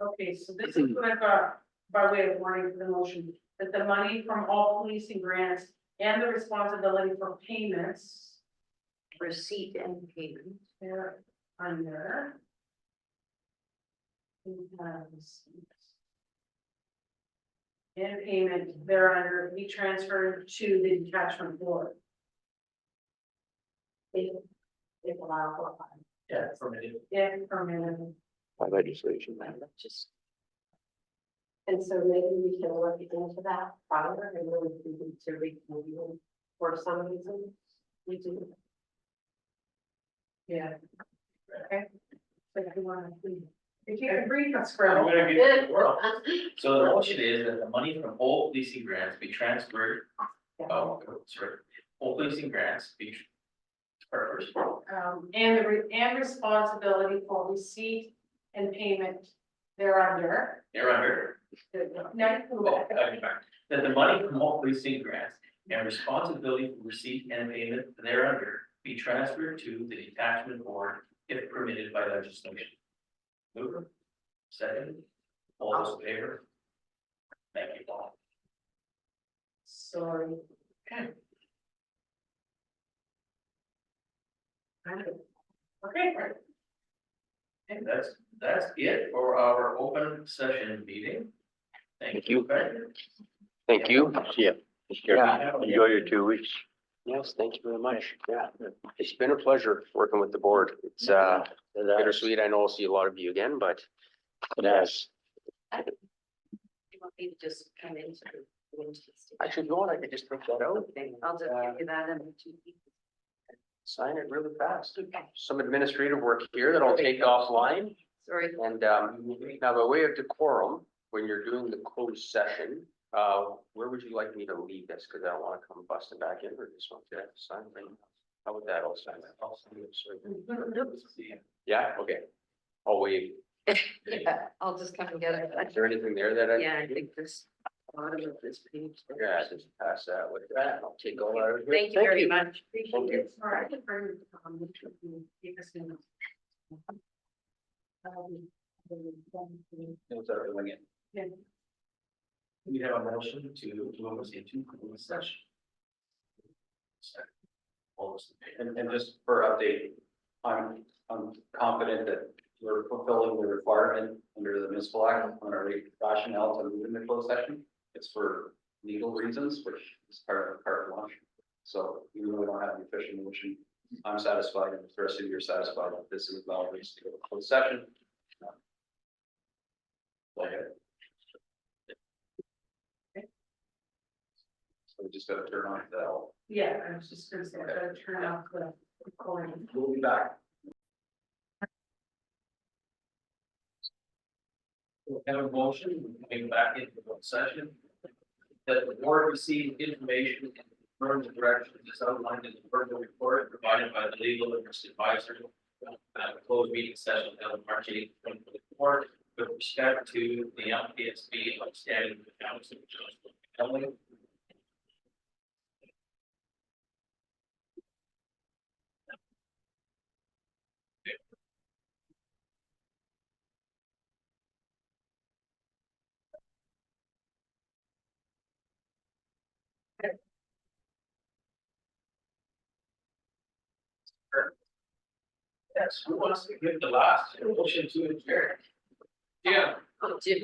okay, so this is what I got by way of wording for the motion, that the money from all policing grants and the responsibility for payments Receipt and payment. they're under. And payment thereafter be transferred to the detachment board. If allowed for. Yeah, from it. If permitted. by legislation. Just And so maybe we can look into that further and then we need to review for some reason. We do. Yeah. Okay. So if you want to, if you can read the I'm script. gonna give you the world. So the motion is that the money from all policing grants be transferred, sorry, all policing grants be. And responsibility for receipt and payment thereunder, thereunder, that the money from all precinct grants and responsibility for receipt and payment thereunder be transferred to the detachment board if permitted by legislation. Mover, second, all those in favor? Thank you, Paul. sorry. Okay. Okay. And that's it for our open session meeting. Thank you. Thank you. Yeah. Yeah. Enjoy your 2 weeks. Yes, thank you very much. Yeah, it's been a pleasure working with the board. It's bittersweet. I know I'll see a lot of you again, but yes. You want me to just come into the. Actually, if you want, I could just take that out, I'll just give you that and the 2 people. sign it really fast. Okay, Some administrative work here that I'll take offline. sorry. And now by way of decorum, when you're doing the closed session, where would you like me to leave this? Cause I don't wanna come busting back in or just want to sign right now. How would that all sign? I'll sign it, sorry. Yeah, okay. I'll wait. Yeah, I'll just come and get it. Is there anything there that I? Yeah, I think this bottom of this page. Yeah, just pass that with that. I'll take all that. Thank you very much. Thank you. Sorry, I can bring, keep us in. Those are doing it. Yeah. We have a motion to move us into closed session. Second. All those in favor? And just for update, I'm confident that we're fulfilling the requirement under the municipal act on our rationale to move into closed session. It's for legal reasons, which is part of carte blanche. So even though we don't have the official motion, I'm satisfied and the rest of you are satisfied that this is valid to go to closed session. Go ahead. So we just gotta turn on the, Yeah, I was just gonna say, I gotta turn off the recording. we'll be back. We have a motion, coming back into the session. That the board received information and confirmed the directions as outlined in the verbal report provided by the legal and risk advisor. At a closed meeting session held March 8th, 2024, with respect to the LPSB outstanding accounts of Joseph Kelly. Yes, who wants to give the last motion to adjourn? Yeah. Oh, Jim.